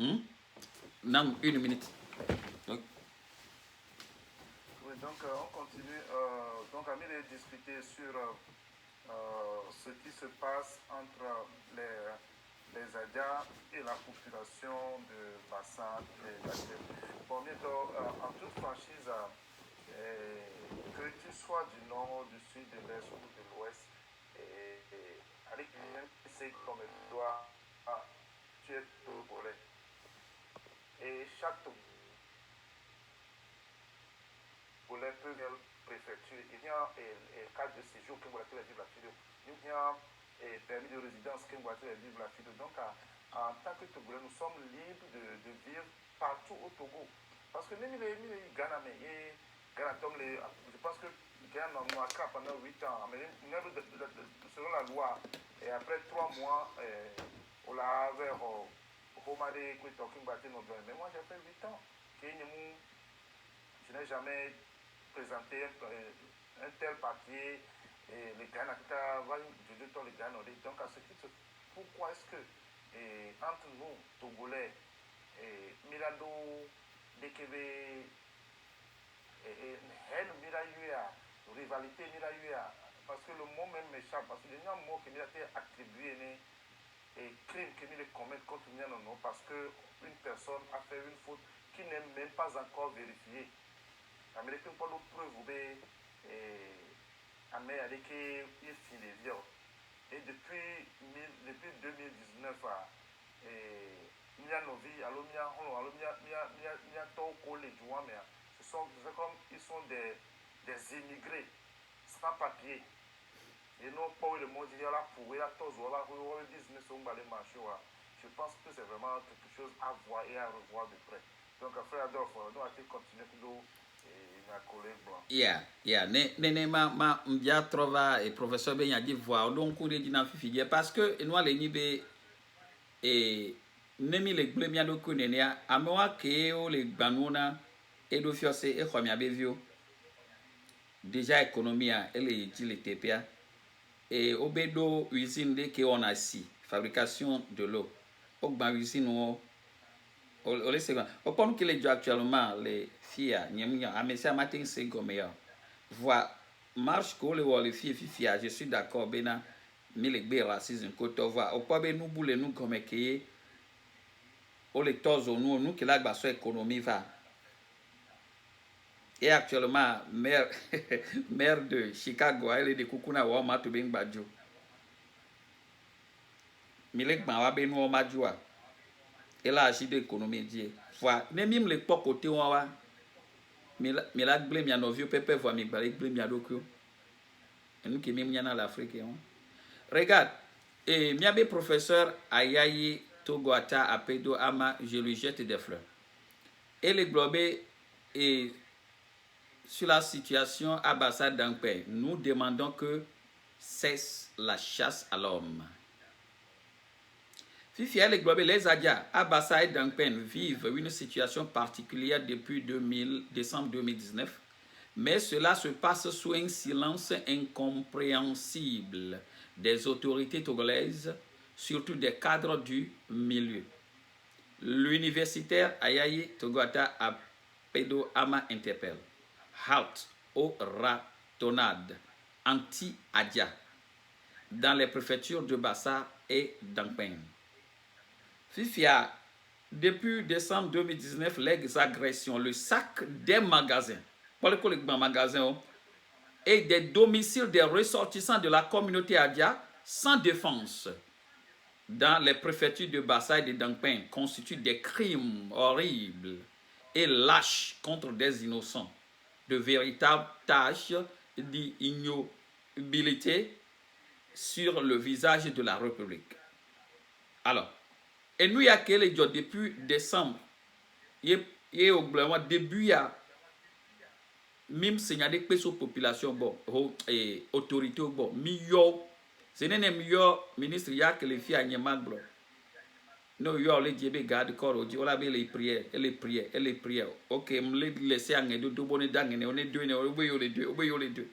Non, une minute.
Oui, donc on continue. Donc Amir a discuté sur ce qui se passe entre les Adia et la population de Bassin et Bakel. Bon, bientôt, en toute franchise, que tu sois du nord, du sud, de l'est ou de l'ouest, avec quelqu'un qui sait comme toi, tu es togolais. Et chaque togolais peut venir préfecture. Il y a un cadre de séjour qui va vivre la vidéo. Il y a permis de résidence qui va vivre la vidéo. Donc, en tant que Togolais, nous sommes libres de vivre partout au Togo. Parce que même les Ghana, je pense que Ghana a créé pendant 8 ans. Mais selon la loi, et après 3 mois, on l'a vers Romade, mais moi j'ai fait 8 ans. Je n'ai jamais présenté un tel papier. Et les Ghana, les Ghana. Donc, à ce titre, pourquoi est-ce que entre nous, Togolais, Milado, Dekebe, haine, rivalité, parce que le mot même m'échappe, parce qu'il y a un mot qui m'a été attribué, et crime qui m'a commis contre nous, parce qu'une personne a fait une faute qui n'est même pas encore vérifiée. L'Américain, pour le preuve, et depuis 2019, ils sont des immigrés sans papier. Et non pas le monde dit là pour la tous le business on va les marcher. Je pense que c'est vraiment quelque chose à voir et à revoir de près. Donc frère Adolphe, nous allons continuer
Yeah, ne ma mbia trova et professeur ben yadi voir donc on dit na fifi parce que nous les nibe et nemi le gble mia do ko nenia amewa ke o le gbanona et do fiose e xɔ mia be viwo déjà économie elle est utile TPA et obedo usine de ke on a si fabrication de l'eau au gba usine o le se o pon que les actuellement les fia nyamnya amesa matin c'est comme ya voit marche ko le wole fia je suis d'accord bena mi le gbe racisme ko to voit o po be nous boule nous comme que o le tozo nous que la gba so économie va. Et actuellement, maire, maire de Chicago, elle est de Kukuna Wama to Bing Badjo. Milek Mawa Beno Majua. Elle a agi de l'économie d'hier. Voilà. Même les pas côté Wawa. Mila blé mia novio pepe voit mi balé blé mia dokyo. Et nous qui même yana l'Afrique. Regarde. Et miabe professeur Ayayi Togoata Apedo Ama, je lui jette des fleurs. Et le globé et sur la situation à Bassa Dankpen, nous demandons que cesse la chasse à l'homme. Fifia les globés, les Adias à Bassa et Dankpen vivent une situation particulière depuis décembre 2019, mais cela se passe sous un silence incompréhensible des autorités togolaises, surtout des cadres du milieu. L'universitaire Ayayi Togoata Apedo Ama interpelle. Halte aux ratonnades anti-Adia dans les préfectures de Bassa et d'Angpen. Fifia, depuis décembre 2019, les agressions, le sac des magasins, pas les magasins, et des domiciles des ressortissants de la communauté Adia sans défense dans les préfectures de Bassa et de Dangpen constituent des crimes horribles et lâches contre des innocents. De véritables tâches d'ignobilité sur le visage de la République. Alors, et nous, il y a que les jours depuis décembre, il y a au début, il y a même signalé que la population, bon, et autorité, bon, mieux, ce n'est pas mieux, ministre, il y a que les filles à Niamaglo. Non, yo les diebe garde corps au Dieu, les prières, et les prières, et les prières. Ok, me les laisser en deux bonnes d'angene, on est deux, on les deux.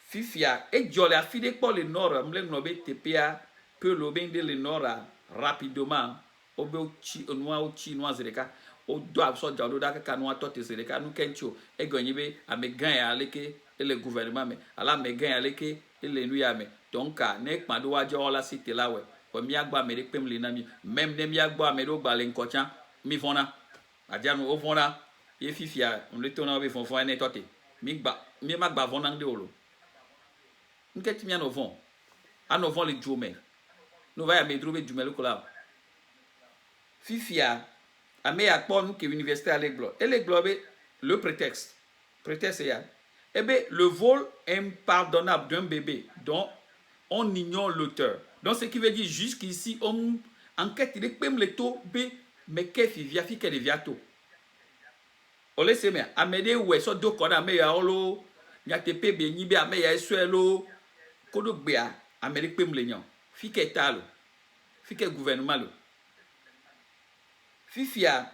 Fifia, et Dieu la fille pour le nord, me les nobe TPA, que l'obin de le nord rapidement, obe au chinois zereka, au doit so jalo da ka noa tote zereka, nous kencho, et gagné à me gagner à l'éke, et le gouvernement, mais à la me gagner à l'éke, et les nuyame. Donc, nek madoua dior la cité là, ouais. Miagba me pem le nami même ne miagba me do balen kocha mi fona adianu o fona e fifia on le tona be fon fon ne tote mi magba fona de olo nket mi anovon le jomel no va ya me drobe jumel ko la fifia ame ya pon que université à l'Eglo et l'Eglo le prétexte ya le vol impardonnable d'un bébé dont on ignore l'auteur. Donc, ce qui veut dire jusqu'ici, on enquête de pem le taux B, mais qu'est-ce qu'il y a fait que les viatos. On laisse mais amede ou est-ce que qu'on a meilleur olo, n'y a te pe béni be ameya suelo, kodo bea amede pem le nyon. Fi que talo, fi que gouvernement lo. Fifia,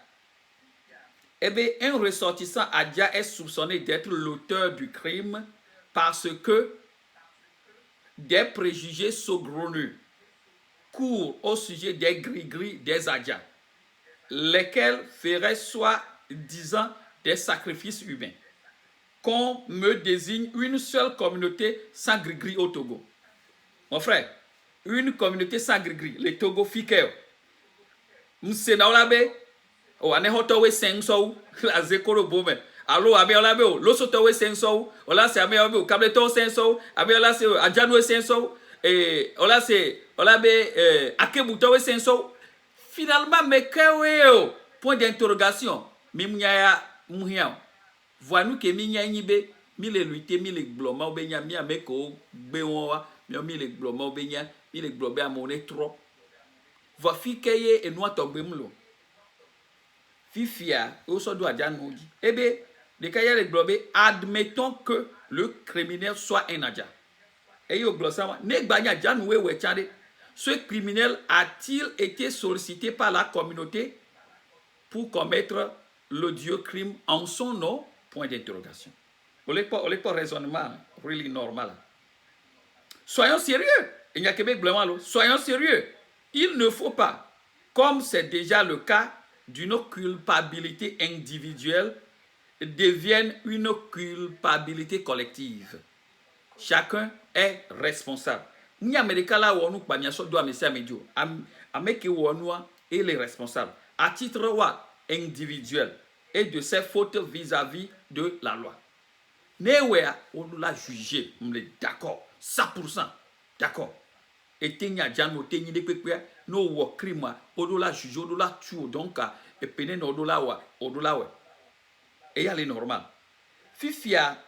un ressortissant Adia est soupçonné d'être l'auteur du crime parce que des préjugés saugrenus courent au sujet des gris-gris des Adias, lesquels feraient soi-disant des sacrifices humains. Qu'on me désigne une seule communauté sans gris-gris au Togo. Mon frère, une communauté sans gris-gris, les Togo Fikeo. Msena olabe, o anehotowe senso, la zekoro bome. Allo abe olabe o loso towe senso ola se ame obe kable to senso abe ola se ajanu senso ola se olabe akebu towe senso finalement me kewe o point d'interrogation mi munya muhia voinu ke mi nya nyibe mi le luite mi le gloma obe nya mi ameko gbe won wa mi le gloma obe nya mi le globe amone trop va fikeye enu atogbe mlo fifia o so do ajanu ji ebe de Kayele Globé, admettons que le criminel soit un Adja. Et au glossama, ce criminel a-t-il été sollicité par la communauté pour commettre l'odieux crime en son nom? Point d'interrogation. On n'est pas raisonnement really normal. Soyons sérieux. Il n'y a que des soyons sérieux. Il ne faut pas, comme c'est déjà le cas d'une culpabilité individuelle, devienne une culpabilité collective. Chacun est responsable. Ni Américain là où on nous parle, doit me faire médio. Américain où on est les responsables à titre individuel et de ses fautes vis-à-vis de la loi. Néwea, on l'a jugé, on est d'accord, 100%, d'accord. Et tenya jano tenyi de pepe no wo crime, on l'a jugé, on l'a tué donc et peine no dola wa, odola wa. Et elle est normale. Fifia,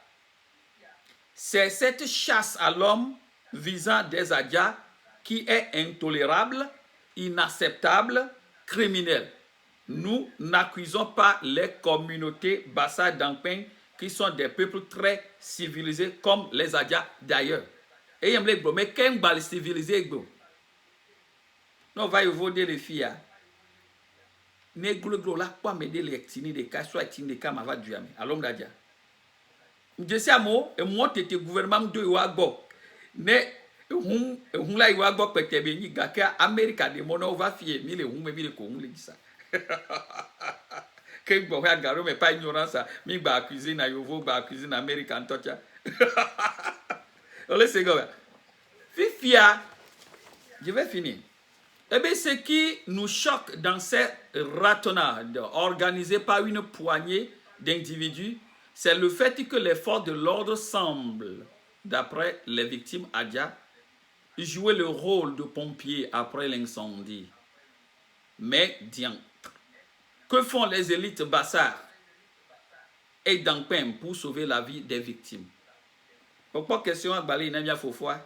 c'est cette chasse à l'homme visant des adjas qui est intolérable, inacceptable, criminelle. Nous n'accusons pas les communautés Bassa Dampeng qui sont des peuples très civilisés comme les Adjas d'ailleurs. Et mais qu'est-ce que les civilisés? Non, va y voter les filles. Ne glo la quoi me de les tini de cas soit tini de cas ma va du ami. Allons d'Adja. Je sais à moi et moi t'étais gouvernement de Ouagbo. Ne hum la Ouagbo peut-être bien ni gaka Amérique de mono va fier mille hum mille ko hum le dit ça. Que bon regarde mais pas ignorance mi ba cuisine yovo ba cuisine américaine tocha. On laisse go. Fifia, je vais finir. Eh bien, ce qui nous choque dans ces ratonnades organisées par une poignée d'individus, c'est le fait que les forces de l'ordre semblent, d'après les victimes Adja, jouer le rôle de pompiers après l'incendie. Mais diantre, que font les élites Bassar et Dampeng pour sauver la vie des victimes? Pourquoi question à Bali Namia Fofoa?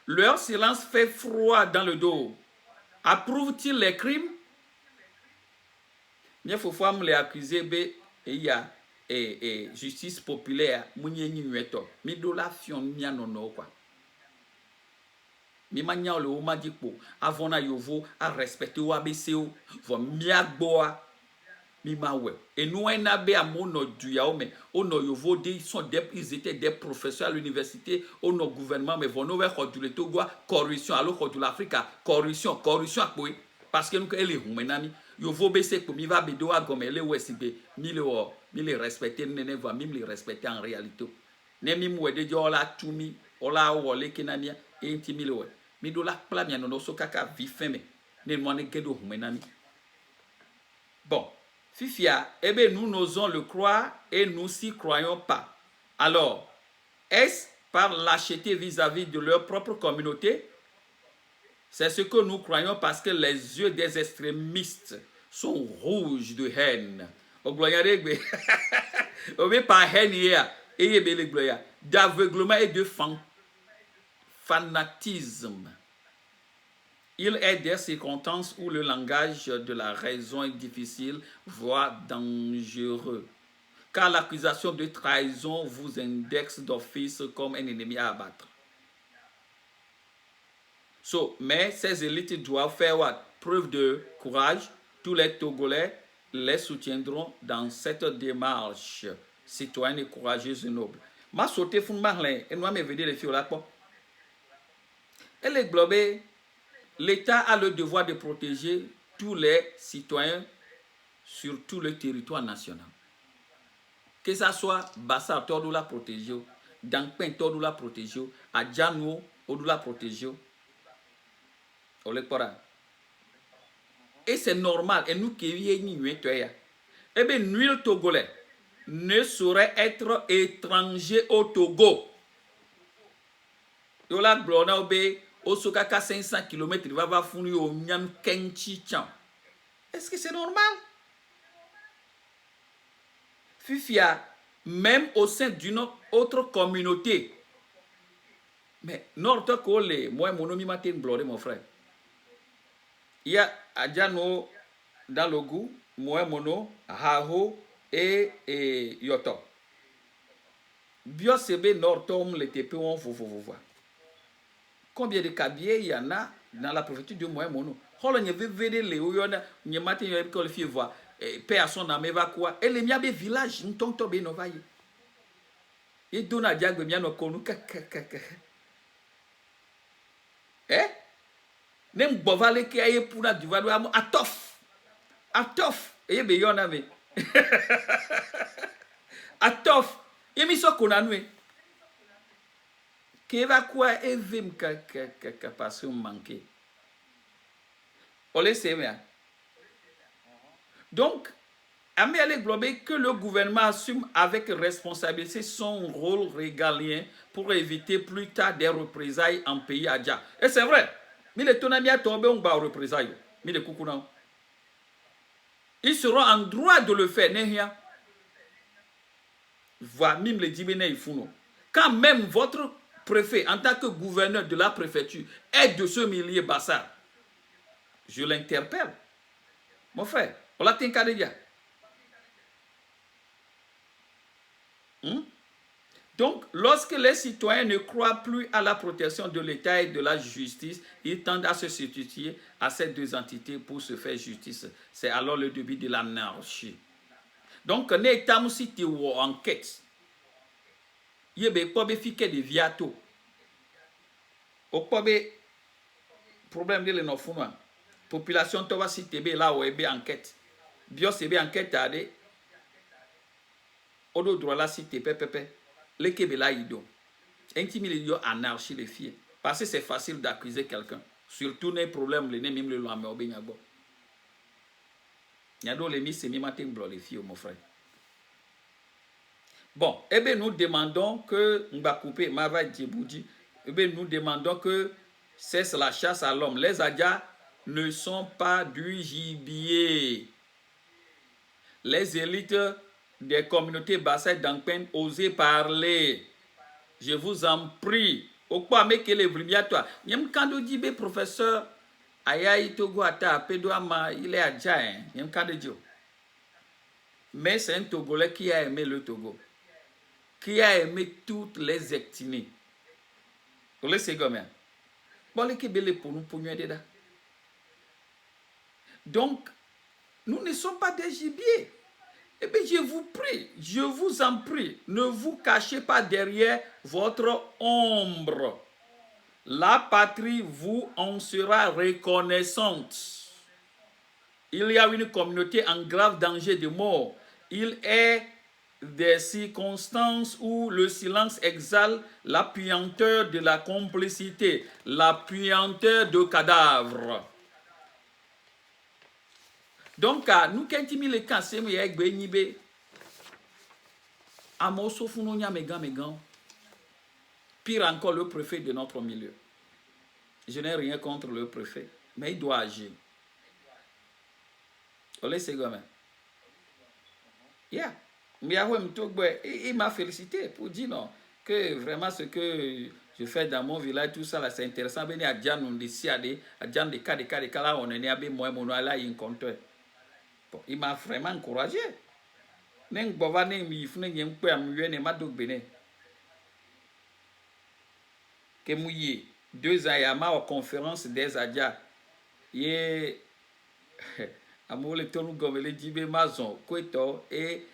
Leur silence fait froid dans le dos. Approuve-t-il les crimes? Mia Fofoa me les accusé be ya justice populaire munyenyi nweto. Mi do la fion mia nono quoi. Mi manya le oma dikpo avona yovo a respecter o abco vo mia gboa mi mawe et nous en abe a mono du yaome ono yovo de ils étaient des professeurs à l'université ono gouvernement mais vono we khodu le Togo corruption alors khodu l'Afrique corruption apoy parce que nous ele humenami yovo be se ko mi va bedo a gomele wesibe mi le respecter nene va mi le respecter en réalité ne mi mu de jola tumi ola wole kinania e intimi le mi do la pla mi no so kaka vifeme ne mo ne gedo humenami. Bon, Fifia, eh bien, nous n'osons le croire et nous s'y croyons pas. Alors, est-ce par lâcheté vis-à-vis de leur propre communauté? C'est ce que nous croyons parce que les yeux des extrémistes sont rouges de haine. Par haine, d'aveuglement et de fanatisme. Il est des circonstances où le langage de la raison est difficile, voire dangereux. Car l'accusation de trahison vous indexe d'office comme un ennemi à abattre. Mais ces élites doivent faire preuve de courage. Tous les Togolais les soutiendront dans cette démarche citoyenne et courageuse et noble. Ma sauté fou marlin et moi me vedé les filles là. Elle est globée. L'État a le devoir de protéger tous les citoyens sur tout le territoire national. Que ça soit Bassa, Tordou la protéger, Dampeng, Tordou la protéger, Adjano, Odou la protéger. Et c'est normal. Et nous qui eh bien, nul Togolais ne saurait être étranger au Togo. Yola Blona Obé. Osokaka 500 km, il va fournir au Nyam Kenchi Chan. Est-ce que c'est normal? Fifia, même au sein d'une autre communauté. Mais notre collègue, moi, mon nom matin bloré, mon frère. Il y a Adjano dans le goût, moi, mono, Haho et Yoto. Bio sebe nortom le TP on faut voir. Combien de cabiers il y en a dans la préfecture de Moyen-Mono? Holo nye vevede le oyona nye matin yo école fie voir paix à son âme va quoi et les miabe village ntonto be no vaye et dona diagbe mia no konu nem bovale ke aye puna du vado am atof e be yona me atof e mi so konanwe ke va quoi e vim ka passer manquer. Donc, Amel Globé que le gouvernement assume avec responsabilité son rôle régalien pour éviter plus tard des représailles en pays adja. Et c'est vrai, mais les tonamia tombé on va représailles. Mais les coucounans. Ils seront en droit de le faire. Voilà, même les dibénés ils font. Quand même votre préfet, en tant que gouverneur de la préfecture, est de ce milieu bassard, je l'interpelle. Mon frère, on l'a tinka déjà. Donc, lorsque les citoyens ne croient plus à la protection de l'État et de la justice, ils tendent à se substituer à ces deux entités pour se faire justice. C'est alors le début de l'anarchie. Donc, ne étant si tu es en enquête, il y a des problèmes de viato. Au problème de l'enfant. Population toba si tebe là où ebe enquête bios ebe enquête ade odo droit là si tebe pepe le kebe là ido intimi yo anarchie les filles parce que c'est facile d'accuser quelqu'un surtout les problèmes les même le lame obe nyagbo nyado les mis semi matin blo les filles mon frère. Bon, eh bien nous demandons que on va couper Mava Djibouti, eh bien nous demandons que cesse la chasse à l'homme. Les Adja ne sont pas du gibier. Les élites des communautés basses d'Angpen osent parler. Je vous en prie. Au quoi mais que les toi. Nyem kando dibe professeur Ayaï Togo ata Pedouama, il est Adja. Nyem kando dio. Mais c'est un Togolais qui a aimé le Togo, qui a aimé toutes les ethnies. Vous le savez combien? Bon, les Kébélés pour nous pour nous aider. Donc, nous ne sommes pas des gibiers. Eh bien, je vous prie, je vous en prie, ne vous cachez pas derrière votre ombre. La patrie vous en sera reconnaissante. Il y a une communauté en grave danger de mort. Il est des circonstances où le silence exhale la puanteur de la complicité, la puanteur de cadavres. Donc, nous, quand nous les cassons, nous avons dit pire encore, le préfet de notre milieu. Je n'ai rien contre le préfet, mais il doit agir. On laisse gomme. Yeah. Il m'a félicité pour dire non, que vraiment ce que je fais dans mon village, tout ça, c'est intéressant. On bon, il m'a vraiment encouragé. Que mouillé 2 ans et à ma conférence des Adja. Et Amoule Tonou Gomele Djibé Mazon, Koueto, et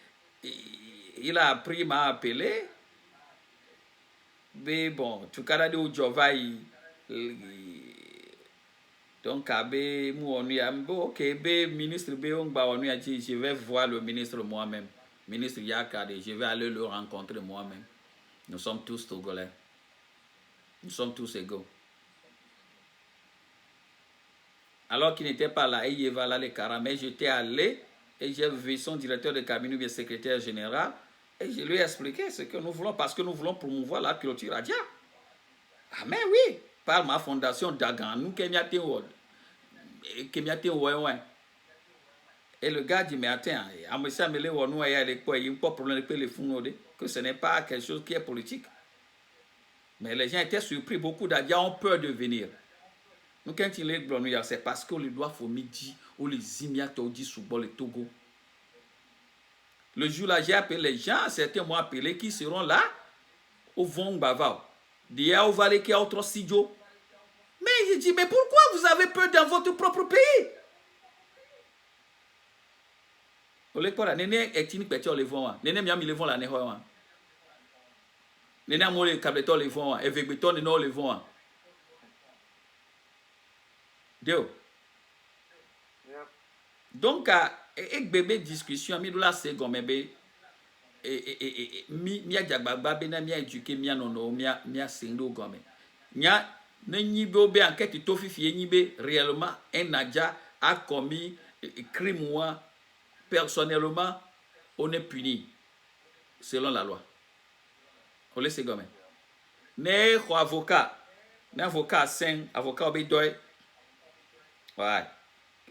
il a appris, m'a appelé. Mais bon, tu as dit au Jovaï. Donc, ok, ministre je vais voir le ministre moi-même. Ministre Yakade, je vais aller le rencontrer moi-même. Nous sommes tous Togolais. Nous sommes tous égaux. Alors qu'il n'était pas là, il va là les caramels, j'étais allé et j'ai vu son directeur de cabinet, bien secrétaire général, et je lui ai expliqué ce que nous voulons, parce que nous voulons promouvoir la culture Adja. Ah mais oui, par ma fondation Dagan, nous Kenyate Word. Et le gars dit, mais attends, que ce n'est pas quelque chose qui est politique. Mais les gens étaient surpris, beaucoup d'Adja ont peur de venir. Nous, quand il est c'est parce qu'on les doit au midi, ou les imiato dit sous le Togo. Le jour-là, j'ai appelé les gens, certains m'ont appelé, qui seront là, au Vong Bavao. Dia au Valais qui a autre studio. Mais il dit, mais pourquoi vous avez peur dans votre propre pays? Ole kora nene etini peti o levon wa. Nene miami levon la neho wa. Nene amole kableto levon wa. Evegbeto nene o levon wa. Dio.
Yep.
Donc ek bébé discussion mi dola se gomebe mi ajagbagba be na mi éduquer mi anono mi asendo gome. Nya ne nyibe be enquête to fifi nyibe réellement un adja a commis crime ou personnellement on est puni selon la loi. On laisse gomme. Ne ko avocat, ne avocat 5 avocat be doy. Ouais.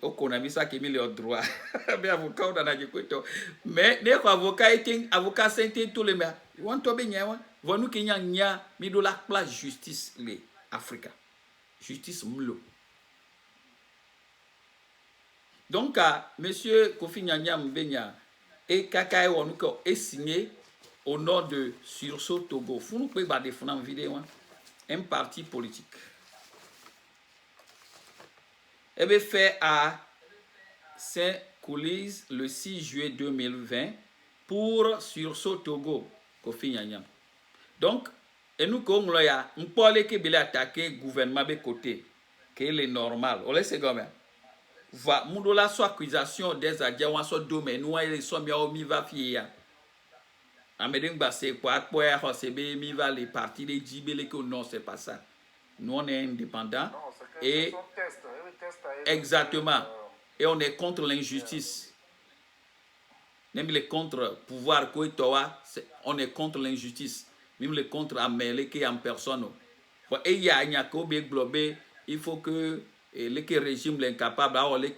Au konamisa qui mis le droit. Mais avocat on a dit quoi. Mais ne ko avocat était avocat 5 tout le monde. Won to be nyawa. Vonu kenya nya mi do la place justice le Africa. Justice mlo. Donc, monsieur Kofi Nyanyam Benya et Kakae Wanuko est signé au nom de Sursaut Togo. Vous nous pouvez des fonds en vidéo, un parti politique. Et bien fait à Saint-Coulise le 6 juillet 2020 pour Sursaut Togo, Kofi Nyanyam. Donc, et nous, comme nous avons parlé que nous attaqué le gouvernement de côté, qui est normal. On laisse comme va mundola so accusation des adjawa so domaine ou ele so mi o mi va fia amedin ba c'est quoi ya hosebe mi va les partis de jibele que non c'est pas ça, nous on est indépendant et exactement et on est contre l'injustice même les contre pouvoir ko towa on est contre l'injustice même les contre amele que en personne et il y a nya ko be globé il faut que et le régime l'incapable à le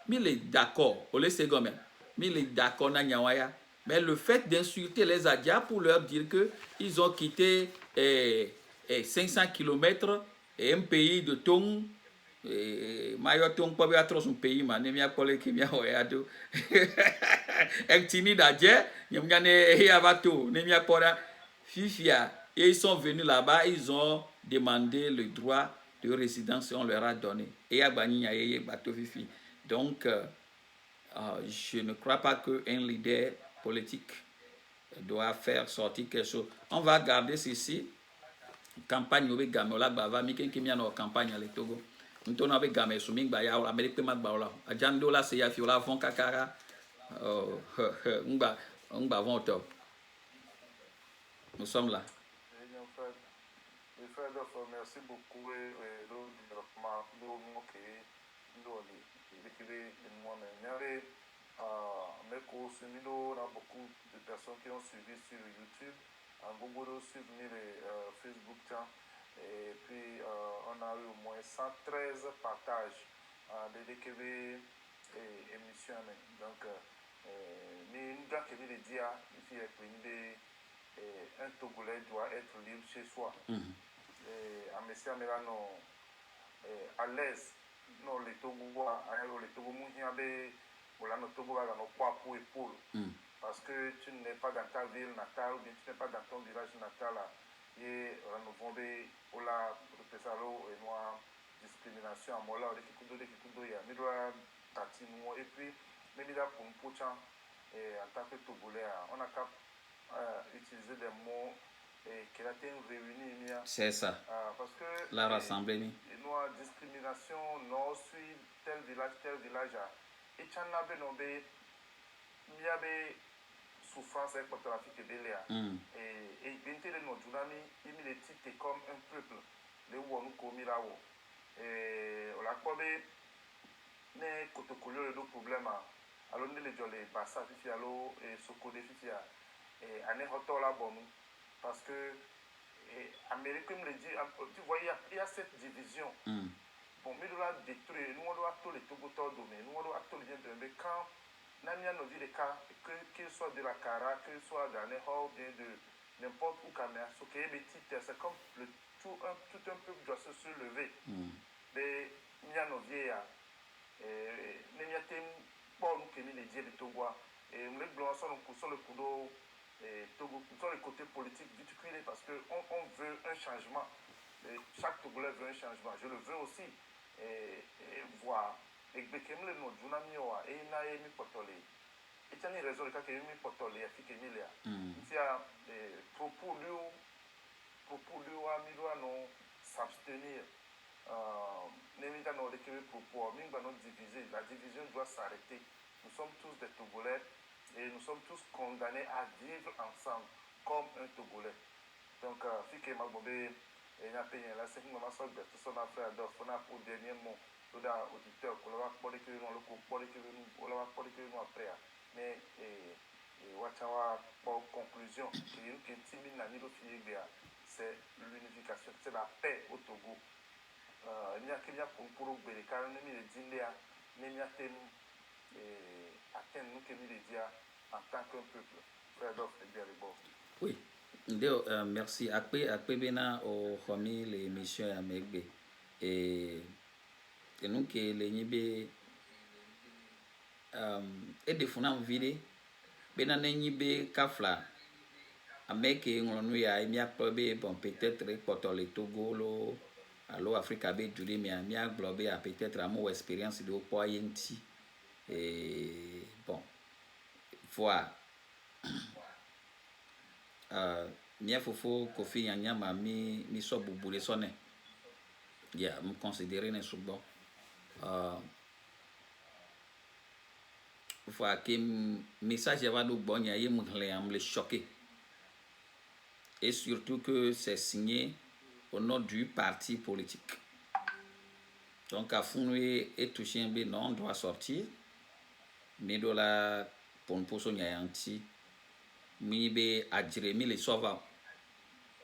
mais il est d'accord on laisse gomme mais il est d'accord na nyawaya mais le fait d'insulter les Adja pour leur dire que ils ont quitté 500 km et un pays de ton mayo ton pas bien trop son pays man ne mia kole ki mia hoyado ektini d'Adja nyamgane yavato ne mia pora fifia et ils sont venus là-bas ils ont demandé le droit de résidence on leur a donné. Et à donc, je ne crois pas qu'un leader politique doit faire sortir quelque chose. On va garder ceci. Campagne au Gamola Bava, Miken Kimian en campagne à l'Etogo. Nous avons avec Gamé Souming Baya, l'Amérique Magbaola. À Jandola, c'est Yafiola, Von Kakara. Nous sommes là.
Merci beaucoup et le développement de beaucoup de personnes qui ont suivi sur YouTube, en Google suivent les Facebook et puis on a eu au moins 113 partages de DKV et émissions. Donc, nous avons dit un Togolais doit être libre chez soi. Amesi Amelano à l'aise non les Togo alors les Togo Mouhiabe ou la Togo va dans poids pour épaule parce que tu n'es pas dans ta ville natale ou bien tu n'es pas dans ton village natal et nous vombe ou la pesalo et moi discrimination à moi là de kikudo ya mi doit tatino et puis même là pour pocha et en tant que Togolais on a qu'à utiliser des mots qui a été réuni.
C'est ça.
Parce que
la rassemblée.
Nous avons discrimination, non, suit tel village. Et tu en as nommé, il y avait souffrance avec le trafic de Béléa. Et bien que nos journalistes, ils étaient comme un peuple. Les Ouanou Komirawo. Et on a quoi mais quand on connaît le problème, alors nous les gens les bassins, et Sokode Fifia, et Anne Hoto la bonne. Parce que Amérique me le dit, tu vois, il y a cette division. Bon, mais nous doit détruire, nous doit tous les Togotors donner, nous doit tous les gens mais quand Namia nous dit les cas, qu'il soit de la Cara, qu'il soit dans les hors, bien de n'importe où Caméra, ce qui est petit, c'est comme tout un peuple doit se soulever. Mais Namia nous dit, Namia tem pas nous qui les dit de Togo, et nous les blancs sont le coup d'eau. Togo, sur le côté politique vite parce qu'on veut un changement. chaque Togolais veut un changement. Je le veux aussi. Et voir. Et Bekemle no Junamioa, et Naemi Potole. Et tu as raison, le cas que Yumi Potole, et Fikemilia. Il y a propos lui, non s'abstenir. N'émita non de propos, Mingba non diviser. La division doit s'arrêter. Nous sommes tous des Togolais et nous sommes tous condamnés à vivre ensemble comme un Togolais. Donc, Fike Mabobé, et n'a payé là, c'est que maman soit de tout son affaire d'offre, on a pour dernier mot, tout d'un auditeur, qu'on va pas que nous le coup, pas que nous, on va pas que nous après. Mais, Wachawa, pour conclusion, que Timine n'a ni le fier, c'est l'unification, c'est la paix au Togo. Il y a qu'il y a pour le car nous les dindia, nous y a atteindre nous que nous les dia en tant qu'un peuple. Frère d'offre, et bien les bords.
Oui. Ndio, merci. Akpe bena o homi le mission ya megbe. Et nous que le nibe et de funa vide bena ne nibe kafla ameke ngonu ya emia probe bon peut-être poto le Togo lo alo Africa be duri mia globe a peut-être amo expérience de po yenti et bon voilà. Mia fofo Kofi Nyanyama mi so bubule sonne ya me considérer ne subo fois que message va do bon ya yem le choqué et surtout que c'est signé au nom du parti politique. Donc à fond et touché un non doit sortir mais de la pour poso nyanti mi be adjire mi le sauva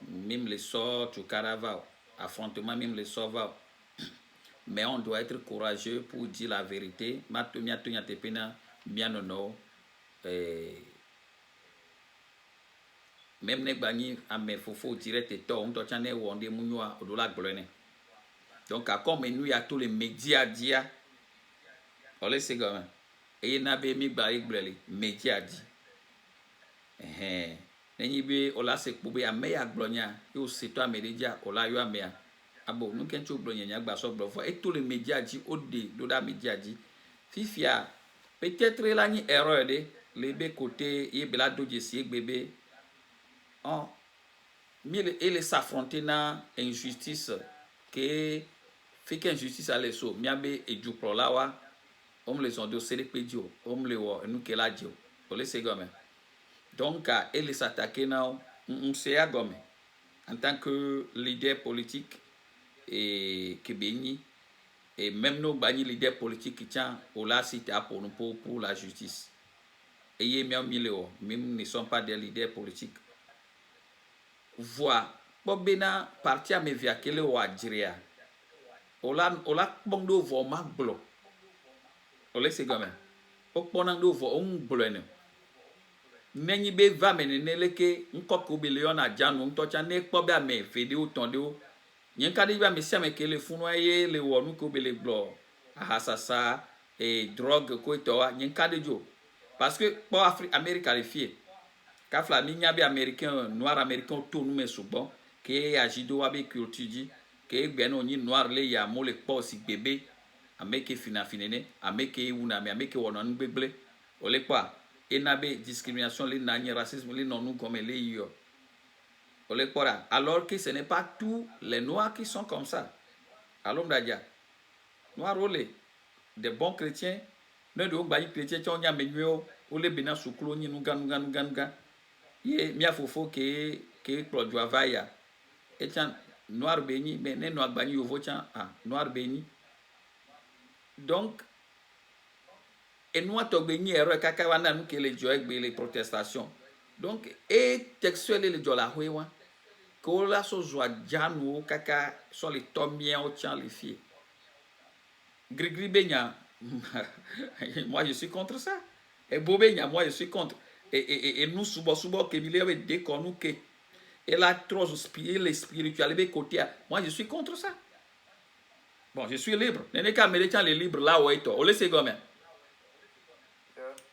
même les sorts tu carava affrontement même les sauva mais on doit être courageux pour dire la vérité matumia tunya tepena mianono même ne bani ame fofo direct to on to chane wonde munwa odola glone donc à comme nous y a tous les médias dia on les c'est comme et na be mi ba igbele médias di nenyi be ola se kpobe ameya glonya yo seto amedia ola yo amea abo nu kencho glonya nya gba so blofo et tous les médias di ode do da médias di fifia peut-être la ni erreur de lebe côté e bela doje si bébé on mille et les s'affronter na injustice que fait qu'injustice à les so miabe e ju pro lawa on les ont de sele pedio on le wo nu ke la dio ole se gomme. Donc, elle s'attaquer now, on sait à gomme en tant que leader politique et Kébéni et même nos banni leader politique qui tient au la cité pour la justice. Et y a même ne sont pas des leaders politiques. Voilà. Bobena parti à me via quelle ou adjiria. Ola bondo vo ma blo. Ole se gomme. Okponando vo on blone. Nenyi be va menene ke nkoko bilion a janu ntocha ne kpo be ame fede o tonde o nyen ka de ba me sia me ke le funu aye le wonu ko be le glo ahasasa et drogue ko to wa nyen ka de jo parce que pour Afrique Amérique le fie ka fla mi nya be américain noir américain to nu me so bon ke ajido wa be culture di ke gbe no ni noir le ya mo le po si bébé ameke fina finene ameke una me ameke wono ngbegle ole kwa et n'abe discrimination, les nani racisme, les non nous comme les yo. Alors que ce n'est pas tous les noirs qui sont comme ça. Alors d'ailleurs, noirs des bons chrétiens, ne de bayi chrétiens qui ont y a menuo ou les bena souklo ni nous ganga. Ye mia fofo que produit vaya. Et tiens noir béni mais ne noir bani yo votian noir béni. Donc et nous avons gagné erreur kakawana nous que les joie les protestations donc et textuel les jola huewa que la so joie janu kaka sur les tombiens au tient les filles grigri benya moi je suis contre ça et bobenya moi je suis contre et nous subo que il y avait des nous que et la trop les spiritualité côté moi je suis contre ça bon je suis libre n'est qu'à américain les libres là où est on laisse gomme.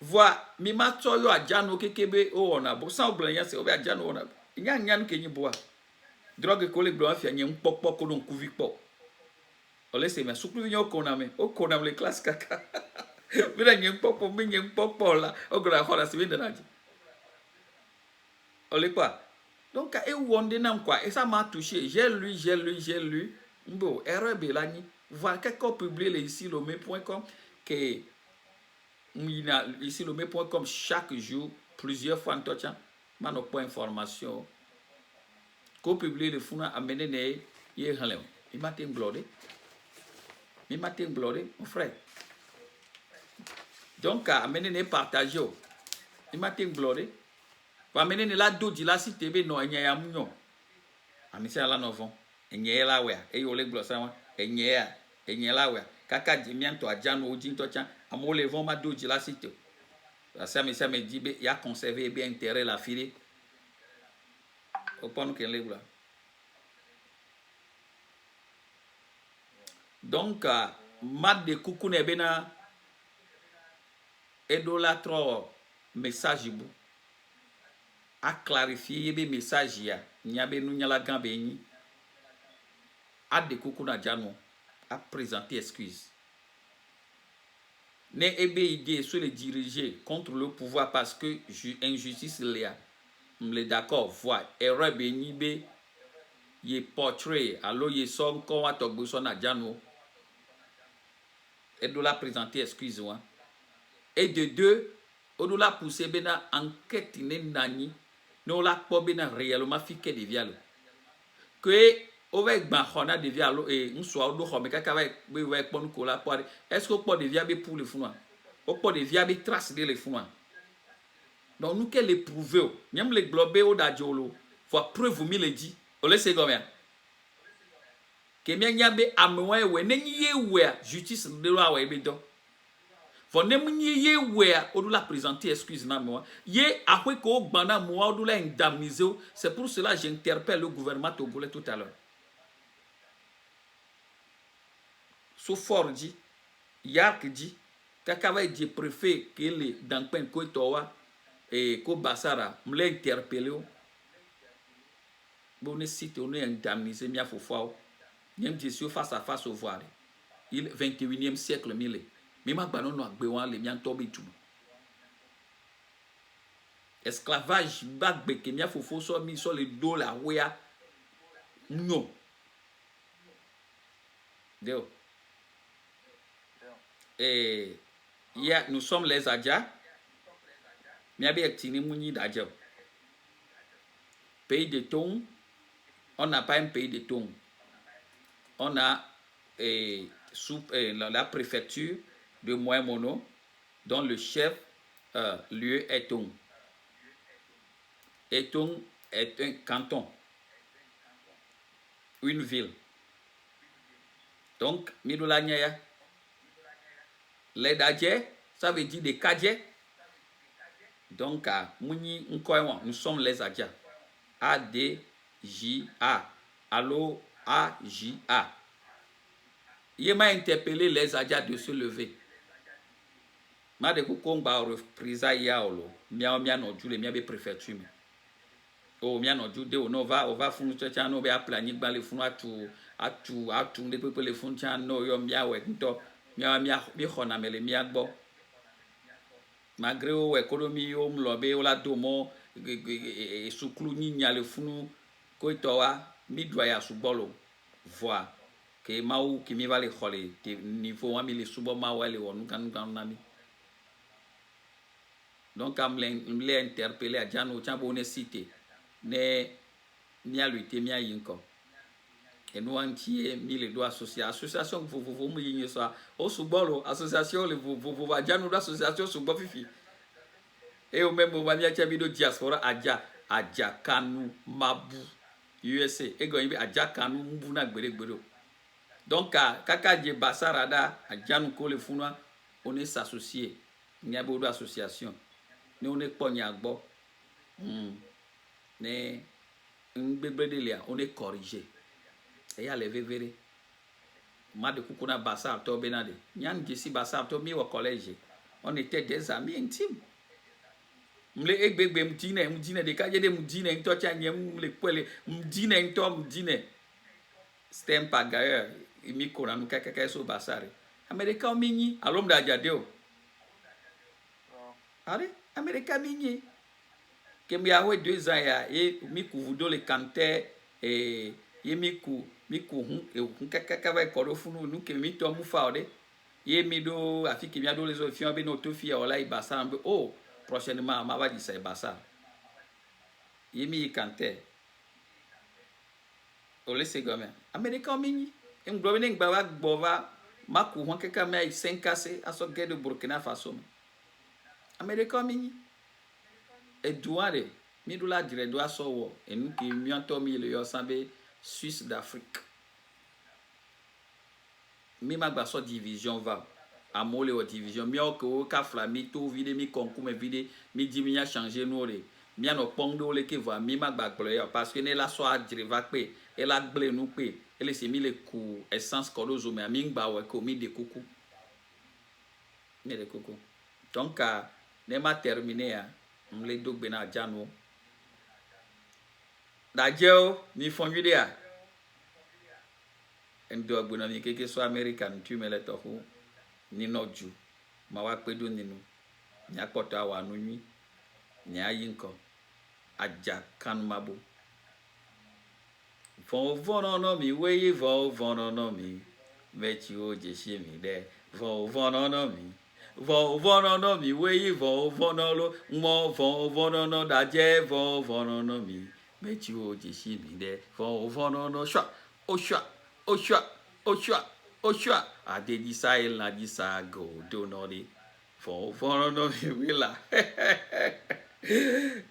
Voilà, mi ma yo ajano kekebe o ona bo sa oblanya se obi ajano ona nya nya nke nyi boa drogue ko le gblɔ afia nye ŋkpɔkpɔ ko no ŋkuvi kpɔ ole se me sukluvi nyo konam le classe kaka bila nye ŋkpɔkpɔ mi nye ŋkpɔkpɔ la o gblɔ xɔ la se mi dana dzi ole quoi donc et wonde nam quoi et ça m'a touché j'ai lu bon erreur be la ni voir quelqu'un publier le ici le mai.com que ici le mai.com chaque jour plusieurs fois en tout temps mano point information ko publier le funa amener ne ye halem il m'a blodé mon frère donc amener ne partager il m'a blodé va amener ne la do di la si tebe no enya ya munyo amisa la novon enya la we e yo le glosa wa enya la we kaka di mianto ajano odi to chan amole vont ma do di la si te ça me dit be ya conserver bien intérêt la fille au point que le gla donc mat de kukune bena edolatro message bu a clarifier be message ya nyabe nu nyala gambe ni a de kukuna jano a présenter excuse ne ebe idée sur les diriger contre le pouvoir parce que injustice là m'le d'accord voir erreur be ni be ye portrait alors ye son ko wa togbo so na jano et de la présenter excuse moi et de deux on la pousser bena enquête ne nani no la po bena réellement fique de vialo que avec ban xona de vialo et un soir do xome kaka we we pon ko la po est-ce que po de via be pour le funa o po de via be trace de le funa donc nous qu'elle éprouver nyam le globé o da jolo faut preuve mi le dit o le se gomia que mia nyabe amwe we nenyi ye we justice de loi we be do faut ne munyi ye we o do la présenter excuse na moi ye ahwe ko gbana moi o do la indemniser c'est pour cela j'interpelle le gouvernement togolais tout à l'heure so fort dit yak dit kakava di préfet que le dans pen ko towa et ko basara m'le interpeller bon site on est indemnisé mia fofo nyem di sur face à face au voir il 21e siècle mille mais ma gbanon no agbe wan le mia tobe tu esclavage bagbe ke mia fofo so mi so le do la wea no deo et nous sommes les Adja mia be tini munyi d'Adja pays de Tong on n'a pas un pays de Tong on a la préfecture de Moyen-Mono dont le chef lieu est Tong. Et Tong est un canton, une ville. Donc, Midoula Nyaya, les Dadje, ça veut dire des Kadje. Donc, Mouni Nkoywan, nous sommes les Adja. A-D-J-A. Allo A-J-A. Il m'a interpellé les Adja de se lever. Ma de Kukongba reprisa yaolo. Mia no jule mia be préfecture. Oh mia no jude on va funu tcha no be aplani gba le funu atu de pepe le funu tcha no yo mia we nto mia mi khona mele mia gbo. Malgré o économie yo mlobe o la domo suklu ni nya le funu ko towa mi doya subolo voir que maou qui mi va le khole niveau wa mi le subo ma wa le wonu kan nami. Donc am le interpeller a jano chambo ne cité ne mia luité mia yinko et nous entier mi le do association vous me yin ça o subolo association le vous va jano d'association subo fifi et au même moment mia chabido diaspora aja kanu mabu USA et go yimbe aja kanu mbu na gbere donc kaka je basarada a jano ko le funwa on est s'associer il y a beaucoup d'associations nous on est pogna gbo ne ngbebredelia on est corrigé et ya levé véré ma de kukuna basa to benade nyan jesi basa to mi au collège on était des amis intimes mle egbegbe mdine de ka jede mdine nto cha nye mle kwele mdine stempa gaia imi kona no keke so basare America minyi alom da jadeo are America minyi kembi awe 2 ans ya e mi kuvudo le kante ye miku hun keke va koro funu nu ke mi to mu fa ode ye mi do afiki mi ado les ofiants be no to fia ola ibasa mbe oh prochainement ma va di sa ibasa ye mi kante ole se gomen America minyi em globe ne ngba wa gbova maku hun keke me 5 kase aso gedo Burkina Faso America minyi edouare mi do la dire do aso wo enu ki mi anto mi le yo sambe Suisse d'Afrique mi magba so division va amole o division mi o ko ka fla mi to vide mi konku me vide mi di mi a changer no re mi ano pongdo le ke va mi magba gble ya parce que ne la so a dire va pe e la gble nu pe ele se mi le ku essence ko zo me mi ngba we ko mi de kuku mi de kuku donc ne ma terminé ya mle dogbe na janu da jeo mi fon video ndo agbona mi keke so American tu me le to ho ni noju ma wa pedo ninu ni apoto awa nunwi ni ayinko aja kan mabo von no mi we von no mi mechi o je se mi de von no mi von no mi we von lo mo von no da je von no mi mechi o je se mi de von no shwa o shwa o shwa o shwa o shwa ade di sai la di sa go do no di von no mi wila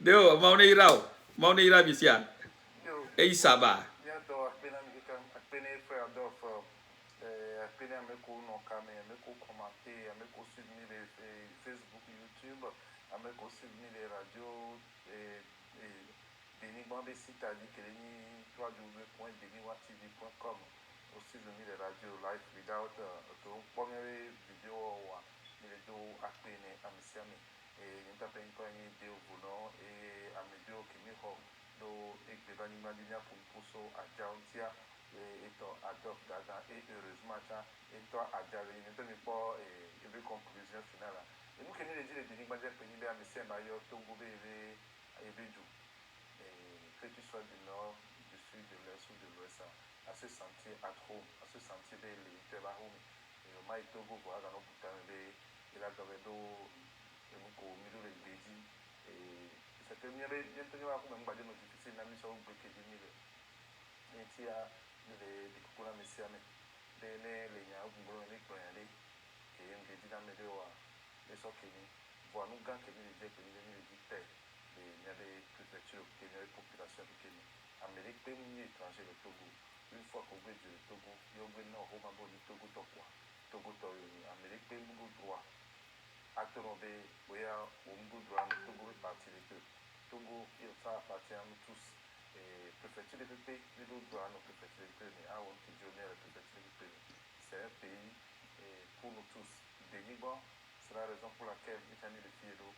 deo maune ira bisia e saba
bientôt apena mi kan apena frère Adolphe apena me ko no kame me ko commenter me ko suivre mi les Facebook YouTube me ko suivre mi les radio Denis Bambe site a dit que ni www.denigwatv.com aussi mi les radio live without to première vidéo wa mi le do apena amisiami ni tape nko ni de ovuno amedio kimi ho do egbeba ni madina pumpuso ajauntia eto adopt dada et heureusement ça eto ajale ni to mi po ebe conclusion finale et nous que nous les dire de nigbaje pe ni be amisi ba yo to go be ebe du que tu sois du nord du sud de l'est ou de l'ouest à se sentir at home à se sentir be le te ba home et o mai to go voir dans butan be il a dobe do ko mi do le beji c'était mieux bien tenir à comme mbadé no difficile na mi so gbe keji mi le ni ti a le de ko na mi si ame de ne le nya ogunboro ni gbo yan le ke en de di na me de wa le so ke ni bo anu gan ke ni le je pe ni le di te de nya de préfecture ke ni population ke ni Amérique pe ni étranger le Togo une fois qu'on veut du Togo yo gbe na ho ma bo ni Togo to kwa Togo to ni Amérique pe mu droit acteur be boya o mu droit no Togo parti de Togo il ça appartient à nous tous et préfecture de PP les droits nos préfecture de PP mais à on qui donne la préfecture de PP c'est un pays pour nous tous Denigba c'est la raison pour laquelle il a mis le pied d'eau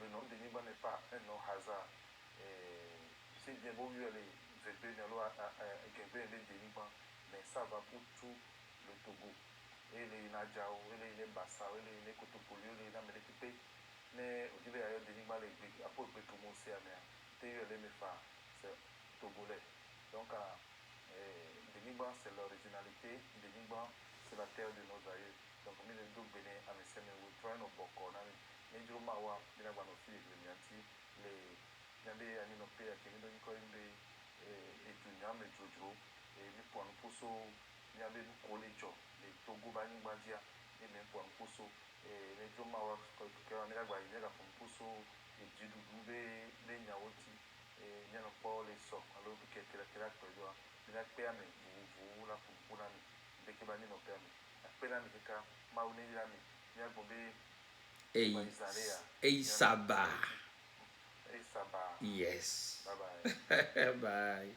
le nom de Denigba n'est pas un nom hasard c'est bien beau mieux les VP dans l'eau à Denigba mais ça va pour tout le Togo et les Nadjao et les Bassa et les Kotopoli et les Namélépipé mais au début d'ailleurs Denigba les après peut commencer à mais c'est togolais donc Denigba c'est l'originalité Denigba c'est la terre de nos aïeux donc mi le do bene a me seme we try no boko na mi juro mawa dina gba no fi le mianti le nyambe ani no pe akemi do nko imbe etu nyame jojo mi pon poso nyambe bu college le Togo ba ni gbandia e me pon poso le juro mawa ko ke ani gba ni ga pon poso ejidudu be nyawoti nyano po le so alo bi ke kera pedo ni na pe ame vu la pupuna mi de ke ba ni no pe ame pela mi ka maune ya mi ya gbobe
ei saba
Saba
yes
bye bye
bye